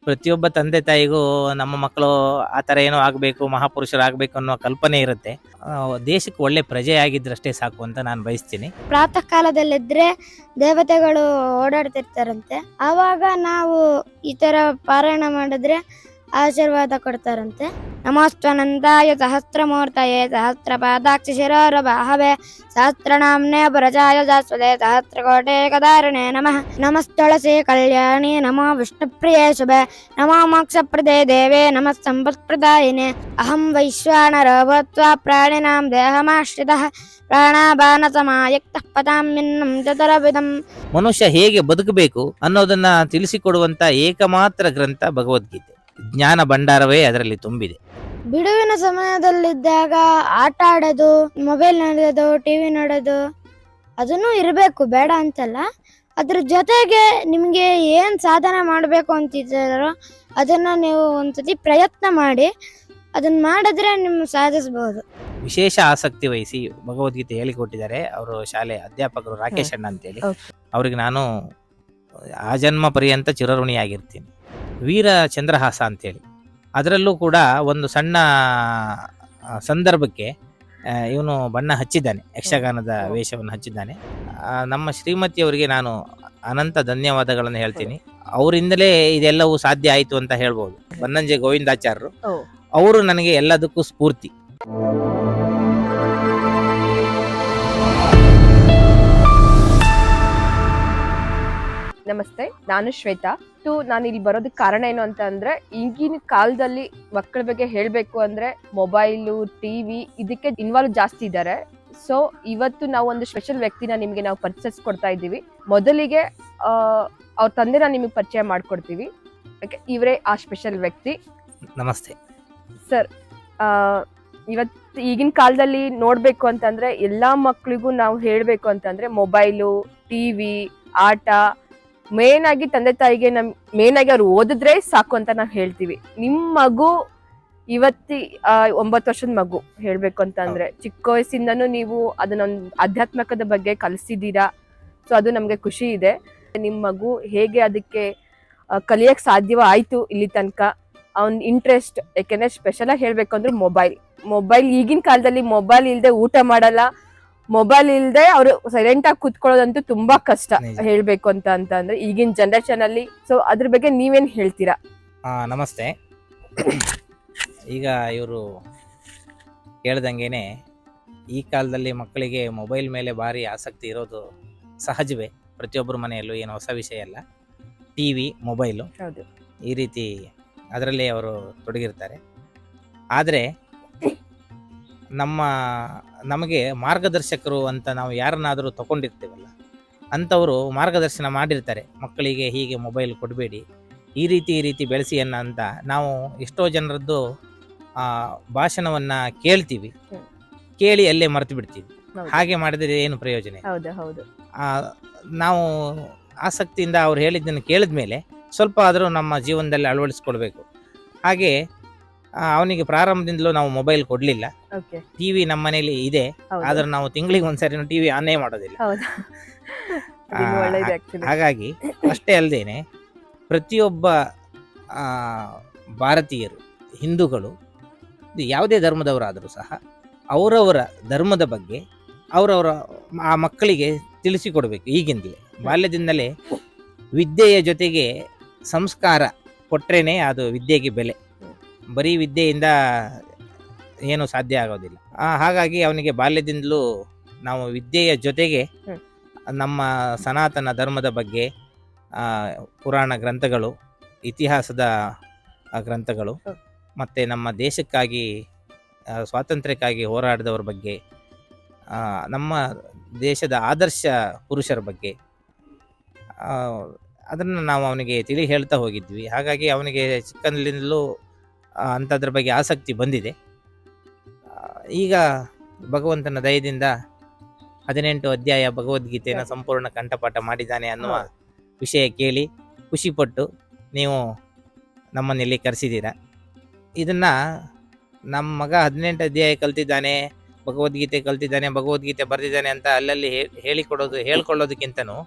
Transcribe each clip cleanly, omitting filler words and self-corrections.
ಪ್ರತಿಯೊಬ್ಬ ತಂದೆ ತಾಯಿಗೂ ನಮ್ಮ ಮಕ್ಕಳು ಆ ಥರ ಏನೋ ಆಗಬೇಕು, ಮಹಾಪುರುಷರಾಗಬೇಕು ಅನ್ನೋ ಕಲ್ಪನೆ ಇರುತ್ತೆ. ದೇಶಕ್ಕೆ ಒಳ್ಳೆ ಪ್ರಜೆಯಾಗಿದ್ದರಷ್ಟೇ ಸಾಕು ಅಂತ ನಾನು ಬಯಸ್ತೀನಿ. ಪ್ರಾತಃ ಕಾಲದಲ್ಲಿದ್ರೆ ದೇವತೆಗಳು ಓಡಾಡ್ತಿರ್ತಾರಂತೆ, ಆವಾಗ ನಾವು ಈ ತರ ಪಾರಾಯಣ ಮಾಡಿದ್ರೆ ಆಶೀರ್ವಾದ ಕೊಡ್ತಾರಂತೆ. ನಮಸ್ತ್ವನಂದಾಯ ಸಹಸ್ರಮೂರ್ತಯೇ ಸಹಸ್ರಪಾದಾಕ್ಷ ಶಿರೋರಭಾಹವೇ ಸಹಸ್ರನಾಮ್ನೇ ಪರಜಾಯ ಜಾಸ್ವದೇ ಸಹಸ್ರಕೋಟೆ ಕದಾರಣೆ ನಮಃ. ನಮಸ್ತುಳಸಿ ಕಲ್ಯಾಣಿ ನಮೋ ವಿಷ್ಣುಪ್ರಿಯೇ ಶುಭೆ ನಮೋ ಮೋಕ್ಷಪ್ರದೇ ದೇವೇ ನಮಃ ಸಂಪತ್ಪ್ರದಾಯಿನೇ. ಅಹಂ ವೈಶ್ವಾನರೋ ಭೂತ್ವಾ ಪ್ರಾಣಿನಾಂ ದೇಹಮಾಶ್ರಿತಃ ಪ್ರಾಣಾಪಾನ ಸಮಾಯುಕ್ತಃ ಪತಾಮ್ಯನ್ನಂ ಚತುರ್ವಿಧಂ. ಮನುಷ್ಯ ಹೇಗೆ ಬದುಕಬೇಕು ಅನ್ನೋದನ್ನ ತಿಳಿಸಿಕೊಡುವಂತ ಏಕಮಾತ್ರ ಗ್ರಂಥ ಭಗವದ್ಗೀತೆ. ಜ್ಞಾನ ಭಂಡಾರವೇ ಅದರಲ್ಲಿ ತುಂಬಿದೆ. ಬಿಡುವಿನ ಸಮಯದಲ್ಲಿದ್ದಾಗ ಆಟ ಆಡೋದು, ಮೊಬೈಲ್ ನೋಡೋದು, ಟಿವಿ ನೋಡೋದು ಅದನ್ನು ಇರಬೇಕು, ಬೇಡ ಅಂತಲ್ಲ. ಅದ್ರ ಜೊತೆಗೆ ನಿಮಗೆ ಏನು ಸಾಧನೆ ಮಾಡಬೇಕು ಅಂತಿದ್ದಾರೋ ಅದನ್ನು ನೀವು ಒಂದ್ಸತಿ ಪ್ರಯತ್ನ ಮಾಡಿ, ಅದನ್ನ ಮಾಡಿದ್ರೆ ನಿಮ್ಮ ಸಾಧಿಸಬಹುದು. ವಿಶೇಷ ಆಸಕ್ತಿ ವಹಿಸಿ ಭಗವದ್ಗೀತೆ ಹೇಳಿಕೊಟ್ಟಿದ್ದಾರೆ ಅವರು ಶಾಲೆ ಅಧ್ಯಾಪಕರು ರಾಕೇಶ್ ಅಣ್ಣ ಅಂತೇಳಿ. ಅವ್ರಿಗೆ ನಾನು ಆಜನ್ಮ ಪರ್ಯಂತ ಚಿರಋಣಿಯಾಗಿರ್ತೀನಿ. ವೀರ ಚಂದ್ರಹಾಸ ಅಂತೇಳಿ, ಅದರಲ್ಲೂ ಕೂಡ ಒಂದು ಸಣ್ಣ ಸಂದರ್ಭಕ್ಕೆ ಇವನು ಬಣ್ಣ ಹಚ್ಚಿದ್ದಾನೆ, ಯಕ್ಷಗಾನದ ವೇಷವನ್ನು ಹಚ್ಚಿದ್ದಾನೆ. ನಮ್ಮ ಶ್ರೀಮತಿಯವರಿಗೆ ನಾನು ಅನಂತ ಧನ್ಯವಾದಗಳನ್ನು ಹೇಳ್ತೀನಿ. ಅವರಿಂದಲೇ ಇದೆಲ್ಲವೂ ಸಾಧ್ಯ ಆಯಿತು ಅಂತ ಹೇಳ್ಬೋದು. ಬನ್ನಂಜೆ ಗೋವಿಂದಾಚಾರ್ಯರು ಅವರು ನನಗೆ ಎಲ್ಲದಕ್ಕೂ ಸ್ಫೂರ್ತಿ. ನಮಸ್ತೆ, ನಾನು ಶ್ವೇತಾ. ನಾನು ಇಲ್ಲಿ ಬರೋದಕ್ಕೆ ಕಾರಣ ಏನು ಅಂತ ಅಂದ್ರೆ, ಈಗಿನ ಕಾಲದಲ್ಲಿ ಮಕ್ಕಳ ಬಗ್ಗೆ ಹೇಳ್ಬೇಕು ಅಂದ್ರೆ ಮೊಬೈಲು, ಟಿವಿ ಇದಕ್ಕೆ ಇನ್ವಾಲ್ವ್ ಜಾಸ್ತಿ ಇದ್ದಾರೆ. ಸೊ ಇವತ್ತು ನಾವು ಒಂದು ಸ್ಪೆಷಲ್ ವ್ಯಕ್ತಿನ ನಿಮಗೆ ನಾವು ಪರಿಚಯಿಸ್ಕೊಡ್ತಾ ಇದ್ದೀವಿ. ಮೊದಲಿಗೆ ಅವ್ರ ತಂದೆನ ನಿಮಗೆ ಪರಿಚಯ ಮಾಡ್ಕೊಡ್ತೀವಿ. ಇವರೇ ಆ ಸ್ಪೆಷಲ್ ವ್ಯಕ್ತಿ. ನಮಸ್ತೆ ಸರ್. ಇವತ್ತು ಈಗಿನ ಕಾಲದಲ್ಲಿ ನೋಡ್ಬೇಕು ಅಂತಂದ್ರೆ ಎಲ್ಲಾ ಮಕ್ಕಳಿಗೂ ನಾವು ಹೇಳ್ಬೇಕು ಅಂತಂದ್ರೆ ಮೊಬೈಲು, ಟಿವಿ, ಆಟ, ಮೇನ್ ಆಗಿ ತಂದೆ ತಾಯಿಗೆ ಮೇನ್ ಆಗಿ ಅವ್ರು ಓದಿದ್ರೆ ಸಾಕು ಅಂತ ನಾವು ಹೇಳ್ತೀವಿ. ನಿಮ್ ಮಗು ಇವತ್ತಿ 9 ವರ್ಷದ ಮಗು ಹೇಳ್ಬೇಕು ಅಂತ ಅಂದ್ರೆ, ಚಿಕ್ಕ ವಯಸ್ಸಿಂದನೂ ನೀವು ಅದನ್ನೊಂದು ಆಧ್ಯಾತ್ಮಕದ ಬಗ್ಗೆ ಕಲಿಸಿದ್ದೀರಾ. ಸೊ ಅದು ನಮ್ಗೆ ಖುಷಿ ಇದೆ. ನಿಮ್ ಮಗು ಹೇಗೆ ಅದಕ್ಕೆ ಕಲಿಯಕ್ ಸಾಧ್ಯವೋ ಆಯ್ತು ಇಲ್ಲಿ ತನಕ. ಅವ್ನ ಇಂಟ್ರೆಸ್ಟ್, ಯಾಕೆಂದ್ರೆ ಸ್ಪೆಷಲ್ ಆಗಿ ಹೇಳ್ಬೇಕು ಅಂದ್ರೆ ಮೊಬೈಲ್ ಈಗಿನ ಕಾಲದಲ್ಲಿ ಮೊಬೈಲ್ ಇಲ್ದೆ ಊಟ ಮಾಡಲ್ಲ, ಮೊಬೈಲ್ ಇಲ್ದೆ ಅವ್ರು ಸೈಲೆಂಟ್ ಆಗಿ ಕೂತ್ಕೊಳ್ಳೋದಂತೂ ತುಂಬಾ ಕಷ್ಟ ಹೇಳ್ಬೇಕು ಅಂತ ಅಂದ್ರೆ ಈಗಿನ ಜನರೇಷನ್ ಅಲ್ಲಿ. ಸೊ ಅದ್ರ ಬಗ್ಗೆ ನೀವೇನ್ ಹೇಳ್ತೀರಾ? ನಮಸ್ತೆ. ಈಗ ಇವರು ಹೇಳ್ದಂಗೆನೆ ಈ ಕಾಲದಲ್ಲಿ ಮಕ್ಕಳಿಗೆ ಮೊಬೈಲ್ ಮೇಲೆ ಭಾರಿ ಆಸಕ್ತಿ ಇರೋದು ಸಹಜವೇ. ಪ್ರತಿಯೊಬ್ಬರ ಮನೆಯಲ್ಲೂ ಏನು ಹೊಸ ವಿಷಯ ಅಲ್ಲ. ಟಿವಿ, ಮೊಬೈಲು ಈ ರೀತಿ ಅದರಲ್ಲಿ ಅವರು ತೊಡಗಿರ್ತಾರೆ. ಆದರೆ ನಮಗೆ ಮಾರ್ಗದರ್ಶಕರು ಅಂತ ನಾವು ಯಾರನ್ನಾದರೂ ತಗೊಂಡಿರ್ತೀವಲ್ಲ, ಅಂಥವರು ಮಾರ್ಗದರ್ಶನ ಮಾಡಿರ್ತಾರೆ. ಮಕ್ಕಳಿಗೆ ಹೀಗೆ ಮೊಬೈಲ್ ಕೊಡಬೇಡಿ, ಈ ರೀತಿ ಬೆಳೆಸಿ ಅಂತ ನಾವು ಎಷ್ಟೋ ಜನರದ್ದು ಭಾಷಣವನ್ನು ಕೇಳ್ತೀವಿ, ಕೇಳಿ ಅಲ್ಲೇ ಮರೆತು ಬಿಡ್ತೀವಿ. ಹಾಗೆ ಮಾಡಿದರೆ ಏನು ಪ್ರಯೋಜನ? ನಾವು ಆಸಕ್ತಿಯಿಂದ ಅವ್ರು ಹೇಳಿದ್ದನ್ನು ಕೇಳಿದ ಮೇಲೆ ಸ್ವಲ್ಪ ಆದರೂ ನಮ್ಮ ಜೀವನದಲ್ಲಿ ಅಳವಡಿಸ್ಕೊಳ್ಬೇಕು. ಹಾಗೆ ಅವನಿಗೆ ಪ್ರಾರಂಭದಿಂದಲೂ ನಾವು ಮೊಬೈಲ್ ಕೊಡ್ಲಿಲ್ಲ. ಟಿವಿ ನಮ್ಮ ಮನೇಲಿ ಇದೆ, ಆದ್ರೆ ನಾವು ತಿಂಗಳಿಗೆ ಒಂದ್ಸರಿ ಟಿವಿ ಆನೇ ಮಾಡೋದಿಲ್ಲ. ಹಾಗಾಗಿ ಅಷ್ಟೇ ಅಲ್ಲದೇನೆ ಪ್ರತಿಯೊಬ್ಬ ಭಾರತೀಯರು, ಹಿಂದೂಗಳು, ಯಾವುದೇ ಧರ್ಮದವರಾದರೂ ಸಹ ಅವರವರ ಧರ್ಮದ ಬಗ್ಗೆ ಅವರವರ ಆ ಮಕ್ಕಳಿಗೆ ತಿಳಿಸಿಕೊಡ್ಬೇಕು. ಈಗಿಂದಲೇ ಬಾಲ್ಯದಿಂದಲೇ ವಿದ್ಯೆಯ ಜೊತೆಗೆ ಸಂಸ್ಕಾರ ಕೊಟ್ರೇನೆ ಅದು ವಿದ್ಯೆಗೆ ಬೆಲೆ. ಬರೀ ವಿದ್ಯೆಯಿಂದ ಏನು ಸಾಧ್ಯ ಆಗೋದಿಲ್ಲ. ಹಾಗಾಗಿ ಅವನಿಗೆ ಬಾಲ್ಯದಿಂದಲೂ ನಾವು ವಿದ್ಯೆಯ ಜೊತೆಗೆ ನಮ್ಮ ಸನಾತನ ಧರ್ಮದ ಬಗ್ಗೆ ಪುರಾಣ ಗ್ರಂಥಗಳು, ಇತಿಹಾಸದ ಗ್ರಂಥಗಳು, ಮತ್ತು ನಮ್ಮ ದೇಶಕ್ಕಾಗಿ ಸ್ವಾತಂತ್ರ್ಯಕ್ಕಾಗಿ ಹೋರಾಡಿದವ್ರ ಬಗ್ಗೆ, ನಮ್ಮ ದೇಶದ ಆದರ್ಶ ಪುರುಷರ ಬಗ್ಗೆ ಅದನ್ನು ನಾವು ಅವನಿಗೆ ತಿಳಿ ಹೇಳ್ತಾ ಹೋಗಿದ್ವಿ. ಹಾಗಾಗಿ ಅವನಿಗೆ ಚಿಕ್ಕಂದಿನಿಂದಲೂ ಅಂಥದ್ರ ಬಗ್ಗೆ ಆಸಕ್ತಿ ಬಂದಿದೆ. ಈಗ ಭಗವಂತನ ದಯದಿಂದ 18 ಅಧ್ಯಾಯ ಭಗವದ್ಗೀತೆಯನ್ನು ಸಂಪೂರ್ಣ ಕಂಠಪಾಠ ಮಾಡಿದ್ದಾನೆ ಅನ್ನುವ ವಿಷಯ ಕೇಳಿ ಖುಷಿಪಟ್ಟು ನೀವು ನಮ್ಮನ್ನೆಲ್ಲಿ ಕರೆಸಿದ್ದೀರಾ. ಇದನ್ನು ನಮ್ಮ ಮಗ 18 ಅಧ್ಯಾಯ ಕಲ್ತಿದ್ದಾನೆ, ಭಗವದ್ಗೀತೆ ಕಲ್ತಿದ್ದಾನೆ, ಭಗವದ್ಗೀತೆ ಬರೆದಿದ್ದಾನೆ ಅಂತ ಅಲ್ಲಲ್ಲಿ ಹೇಳ್ಕೊಳ್ಳೋದಕ್ಕಿಂತನೂ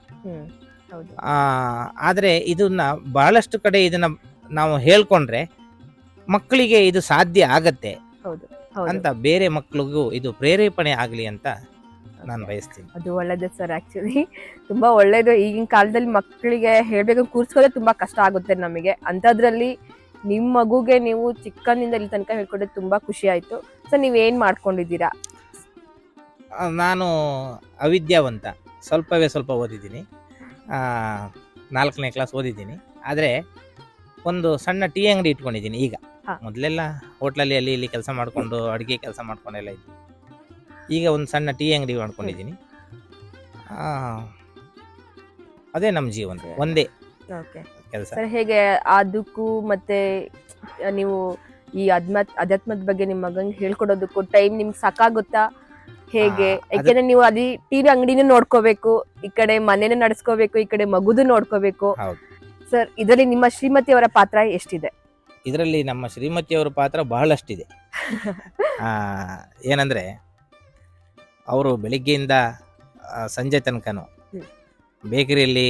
ಆದರೆ ಇದನ್ನ ಬಹಳಷ್ಟು ಕಡೆ ಇದನ್ನ ನಾವು ಹೇಳ್ಕೊಂಡ್ರೆ ಮಕ್ಕಳಿಗೆ ಇದು ಸಾಧ್ಯ ಆಗತ್ತೆ ಹೌದು ಹೌದು ಅಂತ ಬೇರೆ ಮಕ್ಕಳಿಗೂ ಇದು ಪ್ರೇರೇಪಣೆ ಆಗಲಿ ಅಂತ ನಾನು ಬಯಸ್ತೀನಿ. ಅದು ಒಳ್ಳೇದೇ ಸರ್. ಆಕ್ಚುಲಿ ತುಂಬಾ ಒಳ್ಳೇದು. ಈಗಿನ ಕಾಲದಲ್ಲಿ ಮಕ್ಕಳಿಗೆ ಹೇಳ್ಬೇಕು ಕೂರ್ಸ್ಕೋದೇ ತುಂಬಾ ಕಷ್ಟ ಆಗುತ್ತೆ ನಮಗೆ. ಅಂಥದ್ರಲ್ಲಿ ನಿಮ್ಮ ಮಗುಗೆ ನೀವು ಚಿಕ್ಕಂದಿಂದ ಇಲ್ಲಿ ತನಕ ಹೇಳ್ಕೊಡೋದು ತುಂಬಾ ಖುಷಿ ಆಯ್ತು. ಸೊ ನೀವೇನ್ ಮಾಡ್ಕೊಂಡಿದ್ದೀರಾ? ನಾನು ಅವಿದ್ಯಾವಂತ, ಸ್ವಲ್ಪ ಓದಿದ್ದೀನಿ, 4ನೇ ಕ್ಲಾಸ್ ಓದಿದ್ದೀನಿ. ಆದರೆ ಒಂದು ಸಣ್ಣ ಟೀ ಅಂಗಡಿ ಇಟ್ಕೊಂಡಿದ್ದೀನಿ ಈಗ. ಹಾ. ಮೊದಲೆಲ್ಲ ಹೋಟ್ಲಲ್ಲಿ ಅಲ್ಲಿ ಇಲ್ಲಿ ಕೆಲಸ ಮಾಡಿಕೊಂಡು ಅಡುಗೆ ಕೆಲಸ ಮಾಡ್ಕೊಂಡೆಲ್ಲ ಇದ್ವಿ. ಈಗ ಒಂದು ಸಣ್ಣ ಟೀ ಅಂಗಡಿ ಮಾಡ್ಕೊಂಡಿದ್ದೀನಿ. ಅದೇ ನಮ್ಮ ಜೀವನ, ಒಂದೇ ಓಕೆ ಕೆಲಸ. ಸರ್, ಹೇಗೆ ಅದಕ್ಕೂ ಮತ್ತೆ ನೀವು ಈ ಅಧ್ಯಾತ್ಮದ ಬಗ್ಗೆ ನಿಮ್ಮ ಮಗಂಗೆ ಹೇಳ್ಕೊಡೋದಕ್ಕೂ ಟೈಮ್ ನಿಮ್ಗೆ ಸಾಕಾಗುತ್ತಾ ಹೇಗೆ? ಯಾಕೆಂದ್ರೆ ನೀವು ಅಲ್ಲಿ ಟಿವಿ ಅಂಗಡಿನೂ ನೋಡ್ಕೋಬೇಕು, ಈ ಕಡೆ ಮನೇನ ನಡೆಸ್ಕೋಬೇಕು, ಈ ಕಡೆ ಮಗುದು ನೋಡ್ಕೋಬೇಕು. ಹೌದು ಸರ್, ಇದರಲ್ಲಿ ನಿಮ್ಮ ಶ್ರೀಮತಿಯವರ ಪಾತ್ರ ಎಷ್ಟಿದೆ? ಇದರಲ್ಲಿ ನಮ್ಮ ಶ್ರೀಮತಿಯವರ ಪಾತ್ರ ಬಹಳಷ್ಟಿದೆ. ಏನಂದರೆ ಅವರು ಬೆಳಿಗ್ಗೆಯಿಂದ ಸಂಜೆ ತನಕನೂ ಬೇಕರಿಯಲ್ಲಿ,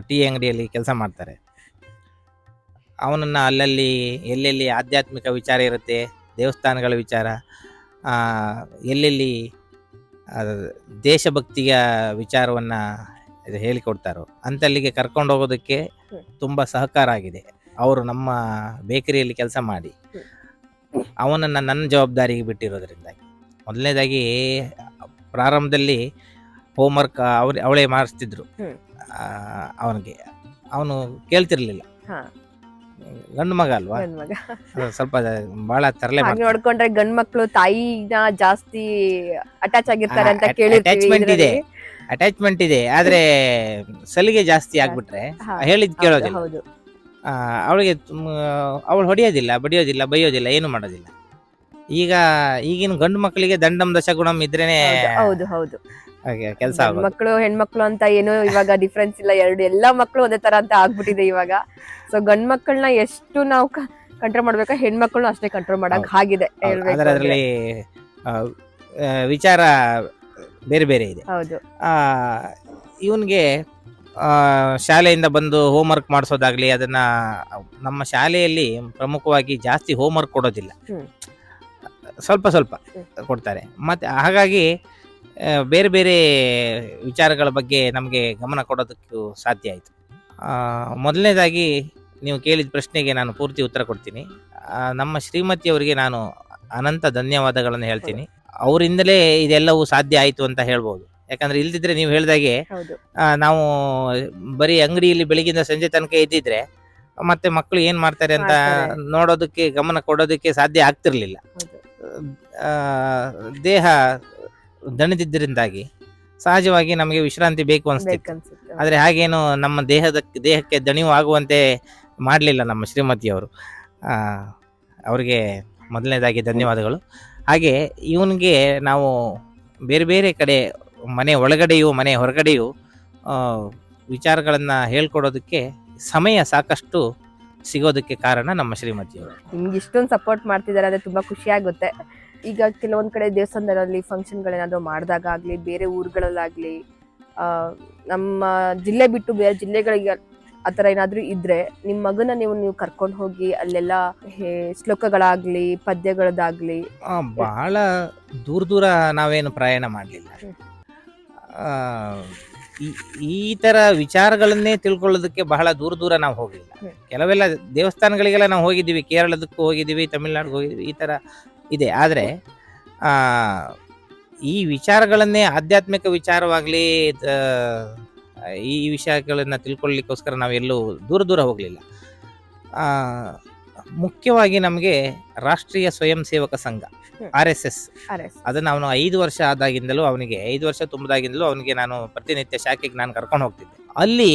ಟೀ ಅಂಗಡಿಯಲ್ಲಿ ಕೆಲಸ ಮಾಡ್ತಾರೆ. ಅವನನ್ನು ಅಲ್ಲಲ್ಲಿ ಎಲ್ಲೆಲ್ಲಿ ಆಧ್ಯಾತ್ಮಿಕ ವಿಚಾರ ಇರುತ್ತೆ, ದೇವಸ್ಥಾನಗಳ ವಿಚಾರ, ಎಲ್ಲೆಲ್ಲಿ ದೇಶಭಕ್ತಿಯ ವಿಚಾರವನ್ನು ಹೇಳಿಕೊಡ್ತಾರೋ ಅಂತಲ್ಲಿಗೆ ಕರ್ಕೊಂಡು ಹೋಗೋದಕ್ಕೆ ತುಂಬ ಸಹಕಾರ ಆಗಿದೆ. ಅವರು ನಮ್ಮ ಬೇಕರಿಯಲ್ಲಿ ಕೆಲಸ ಮಾಡಿ ಅವನನ್ನು ನನ್ನ ಜವಾಬ್ದಾರಿಗೆ ಬಿಟ್ಟಿರೋದ್ರಿಂದಾಗಿ. ಮೊದಲನೇದಾಗಿ ಪ್ರಾರಂಭದಲ್ಲಿ ಹೋಮ್ವರ್ಕ್ ಅವಳೇ ಮಾಡಿಸ್ತಿದ್ರು. ಅವನಿಗೆ ಅವನು ಕೇಳ್ತಿರ್ಲಿಲ್ಲ, ಗಂಡು ಮಗ ಅಲ್ವಾ, ಸ್ವಲ್ಪ ಬಹಳ ತರಲೆ ನೋಡ್ಕೊಂಡ್ರೆ ಗಂಡ್ ಮಕ್ಳು ತಾಯಿನ ಜಾಸ್ತಿ ಅಟ್ಯಾಚ್ ಆಗಿರ್ತಾರೆ ಅಂತ ಅಟ್ಯಾಚ್ಮೆಂಟ್ ಇದೆ. ಆದ್ರೆ ಸಲಿಗೆ ಜಾಸ್ತಿ ಆಗ್ಬಿಟ್ರೆ ಹೇಳಿದ್ ಕೇಳೋದಿಲ್ಲ. ಅವಳಿಗೆ ಅವಳು ಹೊಡೆಯೋದಿಲ್ಲ, ಬಡಿಯೋದಿಲ್ಲ, ಬೈಯೋದಿಲ್ಲ, ಏನು ಮಾಡೋದಿಲ್ಲ. ಈಗಿನ ಗಂಡು ಮಕ್ಕಳಿಗೆ ದಂಡಂ ದಶಗುಣಂ ಇದ್ರೇನೆ ಕೆಲಸ. ಮಕ್ಕಳು ಹೆಣ್ಮಕ್ಳು ಅಂತ ಏನು ಇವಾಗ ಡಿಫ್ರೆನ್ಸ್ ಇಲ್ಲ, ಎಲ್ಲಾ ಮಕ್ಕಳು ಒಂದೇ ತರ ಅಂತ ಆಗ್ಬಿಟ್ಟಿದೆ ಇವಾಗ. ಸೊ ಗಂಡ್ ಮಕ್ಕಳನ್ನ ಎಷ್ಟು ನಾವು ಕಂಟ್ರೋಲ್ ಮಾಡ್ಬೇಕಾ, ಹೆಣ್ಮಕ್ಳನ್ನ ಅಷ್ಟೇ ಕಂಟ್ರೋಲ್ ಮಾಡಕ್ ಆಗಿದೆ. ಅದರಲ್ಲಿ ವಿಚಾರ ಬೇರೆ ಬೇರೆ ಇದೆ. ಹೌದು. ಇವನ್ಗೆ ಶಾಲೆಯಿಂದ ಬಂದು ಹೋಮ್ವರ್ಕ್ ಮಾಡಿಸೋದಾಗ್ಲಿ, ಅದನ್ನ ನಮ್ಮ ಶಾಲೆಯಲ್ಲಿ ಪ್ರಮುಖವಾಗಿ ಜಾಸ್ತಿ ಹೋಮ್ವರ್ಕ್ ಕೊಡೋದಿಲ್ಲ, ಸ್ವಲ್ಪ ಕೊಡ್ತಾರೆ. ಮತ್ತೆ ಹಾಗಾಗಿ ಬೇರೆ ಬೇರೆ ವಿಚಾರಗಳ ಬಗ್ಗೆ ನಮಗೆ ಗಮನ ಕೊಡೋದಕ್ಕೂ ಸಾಧ್ಯ ಆಯಿತು. ಮೊದಲನೇದಾಗಿ ನೀವು ಕೇಳಿದ ಪ್ರಶ್ನೆಗೆ ನಾನು ಪೂರ್ತಿ ಉತ್ತರ ಕೊಡ್ತೀನಿ. ನಮ್ಮ ಶ್ರೀಮತಿಯವರಿಗೆ ನಾನು ಅನಂತ ಧನ್ಯವಾದಗಳನ್ನು ಹೇಳ್ತೀನಿ. ಅವರಿಂದಲೇ ಇದೆಲ್ಲವೂ ಸಾಧ್ಯ ಆಯಿತು ಅಂತ ಹೇಳ್ಬೋದು. ಯಾಕಂದ್ರೆ ಇಲ್ದಿದ್ರೆ ನೀವು ಹೇಳಿದಾಗೆ ನಾವು ಬರೀ ಅಂಗಡಿಯಲ್ಲಿ ಬೆಳಗಿಂದ ಸಂಜೆ ತನಕ ಇದ್ದಿದ್ರೆ ಮತ್ತೆ ಮಕ್ಕಳು ಏನ್ ಮಾಡ್ತಾರೆ ಅಂತ ನೋಡೋದಕ್ಕೆ, ಗಮನ ಕೊಡೋದಕ್ಕೆ ಸಾಧ್ಯ ಆಗ್ತಿರ್ಲಿಲ್ಲ. ದೇಹ ದಣಿದಿದ್ದರಿಂದಾಗಿ ಸಹಜವಾಗಿ ನಮಗೆ ವಿಶ್ರಾಂತಿ ಬೇಕು ಅನಿಸ್ತಿತ್ತು. ಆದರೆ ಹಾಗೇನು ನಮ್ಮ ದೇಹಕ್ಕೆ ದಣಿವು ಆಗುವಂತೆ ಮಾಡಲಿಲ್ಲ ನಮ್ಮ ಶ್ರೀಮತಿಯವರು. ಅವರಿಗೆ ಮೊದಲನೇದಾಗಿ ಧನ್ಯವಾದಗಳು. ಹಾಗೆ ಇವನಿಗೆ ನಾವು ಬೇರೆ ಬೇರೆ ಕಡೆ, ಮನೆ ಒಳಗಡೆಯೂ ಮನೆ ಹೊರಗಡೆಯೂ ವಿಚಾರಗಳನ್ನು ಹೇಳ್ಕೊಡೋದಕ್ಕೆ ಸಮಯ ಸಾಕಷ್ಟು ಸಿಗೋದಕ್ಕೆ ಕಾರಣ ನಮ್ಮ ಶ್ರೀಮತಿಯವರು. ನಿಮ್ಗೆ ಇಷ್ಟೊಂದು ಸಪೋರ್ಟ್ ಮಾಡ್ತಿದ್ದಾರೆ, ಅದೇ ತುಂಬಾ ಖುಷಿ ಆಗುತ್ತೆ. ಈಗ ಕೆಲವೊಂದ್ ಕಡೆ ದೇವಸ್ಥಾನದಲ್ಲಿ ಫಂಕ್ಷನ್ಗಳೇನಾದ್ರು ಮಾಡಿದಾಗಲಿ, ಬೇರೆ ಊರುಗಳಲ್ಲಾಗ್ಲಿ, ನಮ್ಮ ಜಿಲ್ಲೆ ಬಿಟ್ಟು ಬೇರೆ ಜಿಲ್ಲೆಗಳಿಗೆ ಆ ಥರ ಏನಾದರೂ ಇದ್ರೆ ನಿಮ್ಮ ಮಗನ ನೀವು ಕರ್ಕೊಂಡು ಹೋಗಿ ಅಲ್ಲೆಲ್ಲ ಶ್ಲೋಕಗಳಾಗ್ಲಿ, ಪದ್ಯಗಳದಾಗ್ಲಿ? ಬಹಳ ದೂರ ನಾವೇನು ಪ್ರಯಾಣ ಮಾಡಲಿಲ್ಲ. ಈ ತರ ವಿಚಾರಗಳನ್ನೇ ತಿಳ್ಕೊಳ್ಳೋದಕ್ಕೆ ಬಹಳ ದೂರ ನಾವು ಹೋಗಲಿಲ್ಲ. ಕೆಲವೆಲ್ಲ ದೇವಸ್ಥಾನಗಳಿಗೆಲ್ಲ ನಾವು ಹೋಗಿದ್ದೀವಿ, ಕೇರಳದಕ್ಕೂ ಹೋಗಿದ್ದೀವಿ, ತಮಿಳ್ನಾಡಿಗೆ ಹೋಗಿದ್ದೀವಿ, ಈ ತರ ಇದೆ. ಆದರೆ ಈ ವಿಚಾರಗಳನ್ನೇ, ಆಧ್ಯಾತ್ಮಿಕ ವಿಚಾರವಾಗಲಿ, ಈ ವಿಷಯಗಳನ್ನು ತಿಳ್ಕೊಳ್ಳಿಕ್ಕೋಸ್ಕರ ನಾವೆಲ್ಲೂ ದೂರ ಹೋಗಲಿಲ್ಲ. ಮುಖ್ಯವಾಗಿ ನಮಗೆ ರಾಷ್ಟ್ರೀಯ ಸ್ವಯಂ ಸೇವಕ ಸಂಘ RSS, ಅದನ್ನು ಅವನು 5 ವರ್ಷ ಆದಾಗಿಂದಲೂ, ಅವನಿಗೆ 5 ವರ್ಷ ತುಂಬದಾಗಿಂದಲೂ ಅವನಿಗೆ ನಾನು ಪ್ರತಿನಿತ್ಯ ಶಾಖೆಗೆ ನಾನು ಕರ್ಕೊಂಡು ಹೋಗ್ತಿದ್ದೆ. ಅಲ್ಲಿ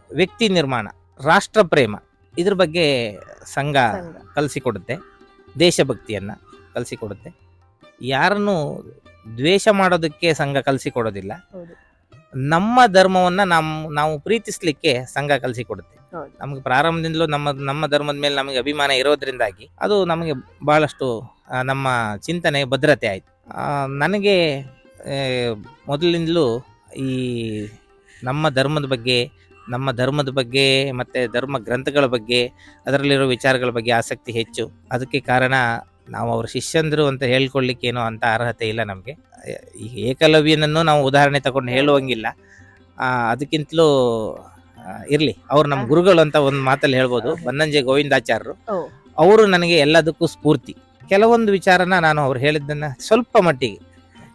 ವ್ಯಕ್ತಿ ನಿರ್ಮಾಣ, ರಾಷ್ಟ್ರ ಪ್ರೇಮ, ಇದ್ರ ಬಗ್ಗೆ ಸಂಘ ಕಲಿಸಿಕೊಡುತ್ತೆ. ದೇಶಭಕ್ತಿಯನ್ನು ಕಲಿಸಿಕೊಡುತ್ತೆ. ಯಾರನ್ನು ದ್ವೇಷ ಮಾಡೋದಕ್ಕೆ ಸಂಘ ಕಲಿಸಿಕೊಡೋದಿಲ್ಲ. ನಮ್ಮ ಧರ್ಮವನ್ನು ನಾವು ಪ್ರೀತಿಸ್ಲಿಕ್ಕೆ ಸಂಘ ಕಲಿಸಿಕೊಡುತ್ತೆ. ನಮಗೆ ಪ್ರಾರಂಭದಿಂದಲೂ ನಮ್ಮ ಧರ್ಮದ ಮೇಲೆ ನಮಗೆ ಅಭಿಮಾನ ಇರೋದ್ರಿಂದಾಗಿ ಅದು ನಮಗೆ ಬಹಳಷ್ಟು ನಮ್ಮ ಚಿಂತನೆ ಭದ್ರತೆ ಆಯಿತು. ನನಗೆ ಮೊದಲಿನಿಂದಲೂ ಈ ನಮ್ಮ ಧರ್ಮದ ಬಗ್ಗೆ, ನಮ್ಮ ಧರ್ಮದ ಬಗ್ಗೆ ಮತ್ತು ಧರ್ಮ ಗ್ರಂಥಗಳ ಬಗ್ಗೆ ಅದರಲ್ಲಿರೋ ವಿಚಾರಗಳ ಬಗ್ಗೆ ಆಸಕ್ತಿ ಹೆಚ್ಚು. ಅದಕ್ಕೆ ಕಾರಣ ನಾವು ಅವ್ರ ಶಿಷ್ಯಂದರು ಅಂತ ಹೇಳ್ಕೊಳ್ಳಿಕ್ಕೆ ಏನೋ ಅಂತ ಅರ್ಹತೆ ಇಲ್ಲ ನಮಗೆ. ಈ ಏಕಲವ್ಯನನ್ನು ನಾವು ಉದಾಹರಣೆ ತಗೊಂಡು ಹೇಳುವಂಗಿಲ್ಲ. ಅದಕ್ಕಿಂತಲೂ ಇರಲಿ, ಅವ್ರು ನಮ್ಮ ಗುರುಗಳು ಅಂತ ಒಂದು ಮಾತಲ್ಲಿ ಹೇಳ್ಬೋದು. ಬನ್ನಂಜೆ ಗೋವಿಂದಾಚಾರ್ಯರು, ಓ, ಅವರು ನನಗೆ ಎಲ್ಲದಕ್ಕೂ ಸ್ಫೂರ್ತಿ. ಕೆಲವೊಂದು ವಿಚಾರನ ನಾನು ಅವ್ರು ಹೇಳಿದ್ದನ್ನ ಸ್ವಲ್ಪ ಮಟ್ಟಿಗೆ